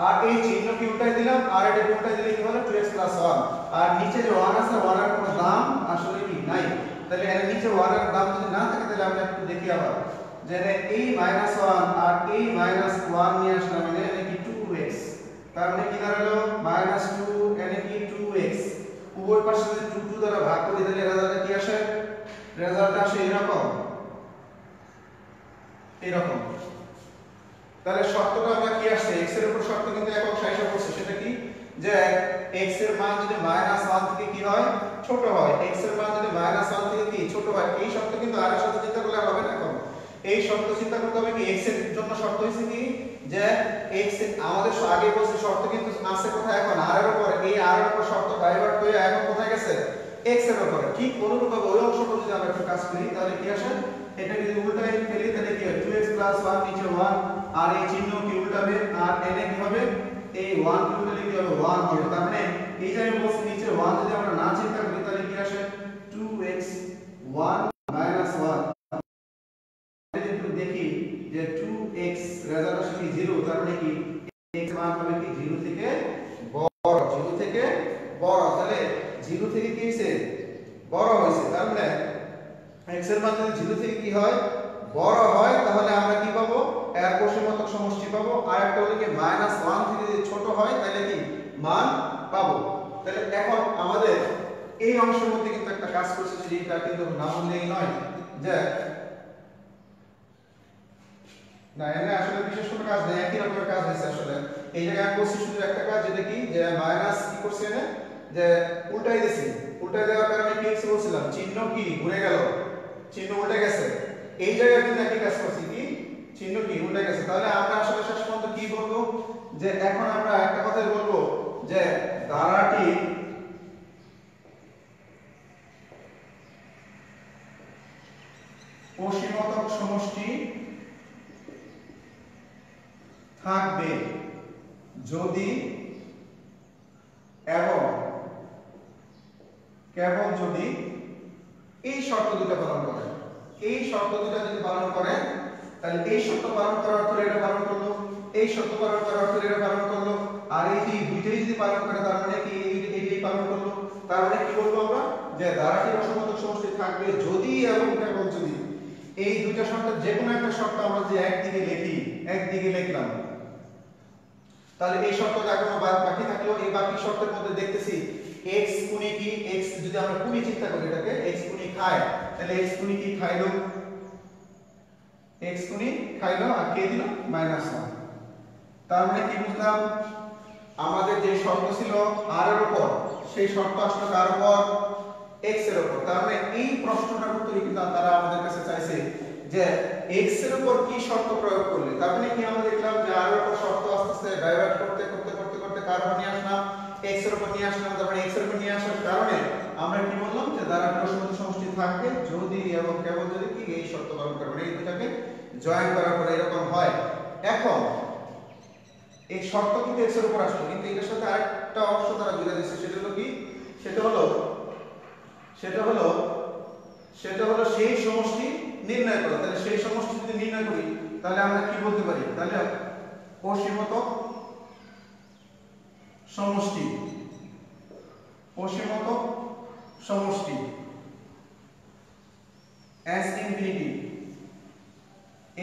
আর এই চিহ্ন কি উল্টাই দিলাম, আর এটা উল্টাই দিলে কি হলো? 2x 1। আর নিচে যে 1 আছে, 1 এর কোনো দাম আসলে কি নাই। তাহলে এর নিচে 1 এর দাম যদি না থাকে তাহলে আমরা একটু দেখি আবার যে এই -1 আর এই -1 নিয়ে আসলাম, মানে কি 2x। তার মানে কি দাঁড়ালো? -2 এনে কি 2x। উভয় পাশে যদি 2 দ্বারা ভাগ করি তাহলে রেজাল্টটা কি আসে? রেজাল্ট আসে এরকম, এরকম। তাহলে শর্তটা আমরা কি আসছে? x এর উপর শর্ত কিন্তু একক সাইসা পড়ছে, সেটা কি যে x এর মান যদি -1 থেকে কি হয়? ছোট হয়। x এর মান যদি -1 থেকে কি ছোট হয়, এই শর্ত কিন্তু r এর সাথে চিন্তা করলে হবে না। এখন এই শর্ত চিন্তা করতে হবে কি x এর জন্য শর্ত হইছে কি যে x আমাদের আগে বলছে শর্ত কিন্তু আছে কোথায়? এখন r এর উপর। এই r এর উপর শর্ত ডাইভার্ট হয়ে এখন কোথায় গেছে? x এর উপর। ঠিক অনুরূপভাবে ওই অংশটা যদি আমরা একটু কাজ করি তাহলে কি আসে? এটা যদি উল্টাই ফেলি তাহলে কি হয়? 2x 1 নিচে 1, আর এই চিহ্ন কি উল্টাবে, আর এনে কি হবে? এই 1 কে উল্টালে কি হবে? 1 হবে। তার মানে এই যে আমি বলছি নিচে 1 যদি আমরা না চিন্তা করি তাহলে কি আসে? 2x 1 রেজাল্ট আসে কি 0, তার মানে কি x মান হবে কি 0 থেকে বড়, 0 থেকে বড়। তাহলে 0 থেকে কি হইছে বড় হইছে, তার মানে x এর মান যদি 0 থেকে কি হয় বড় হয়, তাহলে আমরা কি পাবো এর কোষীমতক সমষ্টি পাবো। আর একটা হলো কি -1 থেকে যদি ছোট হয় তাহলে কি মান পাবো। তাহলে এখন আমাদের এই অংশের মধ্যে কিন্তু একটা কাজ করছে, যেটা কিন্তু না বললেই নয়, যে না এখানে আসলে বিশেষ কোনো কাজ নেই, একই রকমের কাজ হয়েছে। আসলে এই জায়গায় আমি বলছি শুধু একটা কাজ, যেটা কি যে মাইনাস কি করছে এখানে, যে উল্টাই দিছি। উল্টাই দেওয়ার কারণে কি হচ্ছে বলছিলাম, চিহ্ন কি ঘুরে গেল, চিহ্ন উল্টে গেছে। এই জায়গায় কিন্তু একই কাজ করছি, কি চিহ্ন কি উল্টে গেছে। তাহলে আমরা আসলে শেষ পর্যন্ত কি বলবো, যে এখন আমরা একটা কথাই বলবো, যে ধারাটি কোষীমতক সমষ্টি থাকবে যদি এবং কেবল যদি এই শর্ত দুটো পালন করে। এই শর্ত দুটো যদি পালন করে, তাহলে এই শর্ত পালন করার অর্থ এটা পালন করলো, এই শর্ত পালন করার অর্থ এটা পালন করলো, আর এই দুইটাই যদি পালন করে তার মানে কি এইটাই পালন করলো। তার মানে কি বলবো আমরা, যে ধারাটি অসমতক সমষ্টি থাকবে যদি এবং কেবল যদি এই দুইটা শর্তের যে কোনো একটা শর্ত আমরা যে একদিকে লিখি, একদিকে লিখলাম, তাহলে এই শর্তটা এখনো বাকি থাকলো। এই বাকি শর্তের মধ্যে দেখতেছি x কোণে কি, x যদি আমরা কোণে চিন্তা করি এটাকে, x কোণে খায়, তাহলে x কোণে কি খাইলো, x কোণে খাইলো, আর কে দিল -1। তার মানে কি বুঝলাম, আমাদের যে শর্ত ছিল r এর উপর, সেই শর্ত আসলে কার উপর, x এর উপর। তার মানে এই প্রশ্নটার উত্তরে কিন্তু তারা আমাদের কাছে চাইছে যে x এর উপর কি শর্ত প্রয়োগ করলে। তার মানে কি আমরা দেখলাম যে r এর উপর শর্ত আস্তে আস্তে ডাইভার্ট করতে করতে করতে করতে কার উপর নিয়ে আসলাম, x এর উপর নিয়ে আসলাম। তারপরে x এর উপর নিয়ে আসার কারণে আমরা কি বললাম, যে ধারাটি অসমতল সমষ্টি থাকবে যদি এবং কেবল যদি কি এই শর্ত পালন করে, এই দুটাকে জয়েন করার পরে এরকম হয়। এখন এই শর্ত কিন্তু x এর উপর আসলো, কিন্তু এটার সাথে আরেকটা অংশ তারা জুড়ে দিচ্ছে, সেটা হলো কি, সেটা হলো সেই সমষ্টি নির্ণয় করা। তাহলে সেই সমষ্টি যদি নির্ণয় করি, তাহলে আমরা কি বলতে পারি, তাহলে অসীমতক সমষ্টি, অসীমতক সমষ্টি s infinity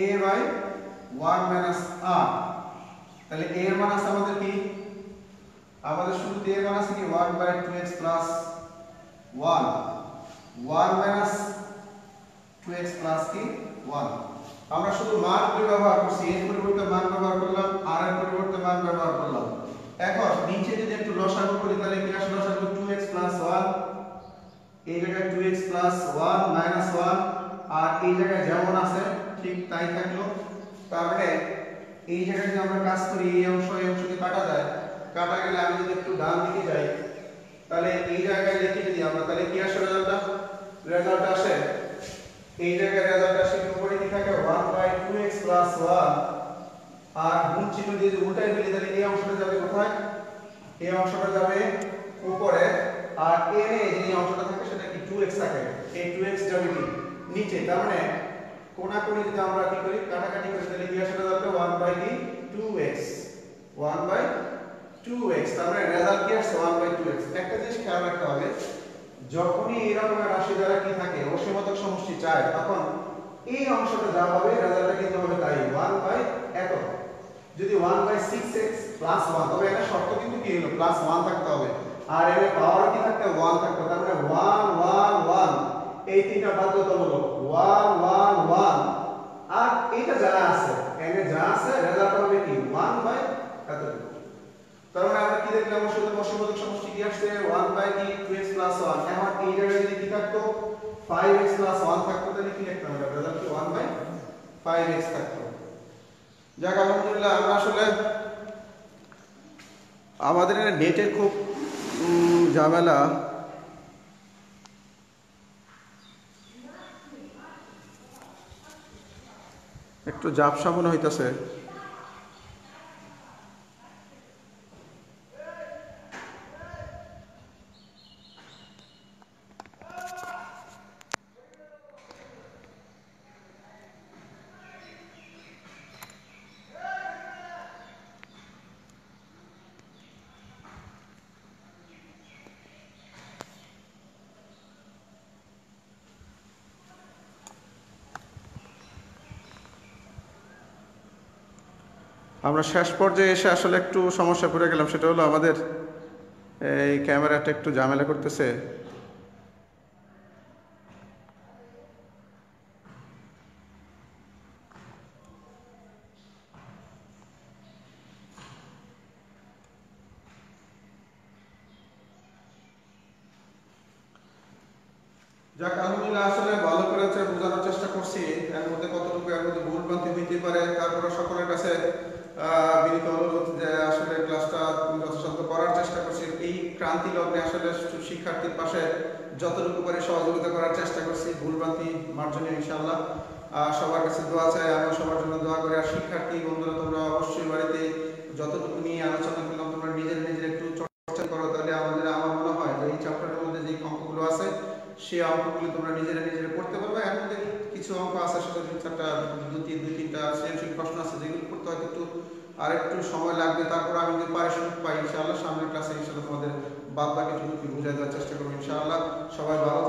a by 1 minus r। তাহলে a এর মান আছে আমাদের কি, আমাদের শুধু a এর মান আছে কি 1 by 2x plus 1, 1 minus 2x plus কি 1। আমরা শুধু মান ব্যবহার করছি, এর পরিবর্তে মান ব্যবহার করলাম, r এর পরিবর্তে মান ব্যবহার করলাম। এখন নিচে যদি একটু লসাগু করি, তাহলে কি আসলে লসাগু 2x plus 1, এই জায়গায় 2x plus 1 minus 1, আর এই জায়গায় যেমন আছে ঠিক তাই থাকলো। তার মানে এই জায়গায় যদি আমরা কাজ করি, এই অংশকে কাটা যায়, কাটা গেলে আমি যদি একটু ডান দিকে যাই, তাহলে এই জায়গায় লিখে যদি আমরা, তাহলে কি আসে রেজাল্ট আসে, এই জায়গায় রেজাল্ট আসে উপরে কি থাকে 1 by 2x plus 1, আর গুণ চিহ্ন দিয়ে যদি উল্টাই ফেলি, তাহলে এই অংশটা যাবে কোথায়, এই অংশটা যাবে উপরে, আর এর যে অংশটা থাকে সেটা কি 2x থাকে, এই 2x যাবে কি নিচে। তার মানে কোণাকুণি যদি আমরা কি করি, কাটাকাটি করি, তাহলে কি আসলে যাবে 1 by 2x, 1 by 2x। তার মানে রেজাল্ট কি আসছে 1 by 2x। একটা জিনিস খেয়াল রাখতে হবে, যখনই এই রকমের রাশি দ্বারা কি থাকে অসীমতক সমষ্টি চায়, তখন এই অংশটা যা হবে রেজাল্টটা কিন্তু হবে তাই 1 by এত। যদি 1 by 6x plus 1, তবে এটা শর্ত কিন্তু কি হলো প্লাস 1 থাকতে হবে, আর এর পাওয়ার কি থাকতে 1 থাকতে। তার মানে 1 1 1, এই তিনটা বাধ্যতামূলক 1 1 1, আর এটা যা আছে এখানে যা আছে রেজাল্ট হবে কি 1 by এতটুকু। তার মানে আমরা কি দেখলাম, অসীমতক সমষ্টি কি আসছে 1 by 2x plus 1। এখন এই জায়গায় যদি কি থাকতো 5x plus 1 থাকতো, তাহলে কি লিখতাম, রেজাল্ট কি 1 by 5x থাকতো। যাক আলহামদুলিল্লাহ, আমরা আসলে আমাদের নেটে খুব ঝামেলা, একটু ঝাপসা মনে হইতেছে। আমরা শেষ পর্যায়ে এসে আসলে একটু সমস্যা পড়ে গেলাম, সেটা হলো আমাদের এই ক্যামেরাটা একটু ঝামেলা করতেছে। যাক আলহামদুলিল্লাহ, আসলে ভালো করে বোঝানোর চেষ্টা করছি। এর মধ্যে কতটুকু এর মধ্যে ভুল ভ্রান্তি হইতে পারে, তারপরে সকলের কাছে বিনীত অনুরোধ যে আসলে ক্লাসটা যথাসাধ্য করার চেষ্টা করছি। এই ক্রান্তি লগ্নে আসলে শিক্ষার্থীর পাশে যতটুকু পারি সহযোগিতা করার চেষ্টা করছি, ভুল ভ্রান্তি মার্জনীয় ইনশাআল্লাহ। সবার কাছে দোয়া চাই, আমিও সবার জন্য দোয়া করি। আর শিক্ষার্থী বন্ধুরা, তোমরা অবশ্যই বাড়িতে যতটুকু নিয়ে আলোচনা করলাম তোমরা নিজের একটু চর্চা করো, তাহলে আমার মনে হয় যে এই চ্যাপ্টারের মধ্যে যে অঙ্কগুলো আছে সেই অঙ্কগুলো তোমরা নিজেরা করতে পারবে। এর মধ্যে কিছু অঙ্ক আছে, সেটা দুই তিনটা সৃজনশীল প্রশ্ন আছে যেগুলো করতে হয়তো একটু আরেকটু সময় লাগবে। তারপর আমি যদি পারিশ্রমিক পাই ইনশাআল্লাহ সামনের ক্লাসে ইনশাআল্লাহ তোমাদের বাদ বাকিটুকু বুঝিয়ে দেওয়ার চেষ্টা করবো ইনশাআল্লাহ। সবাই ভালো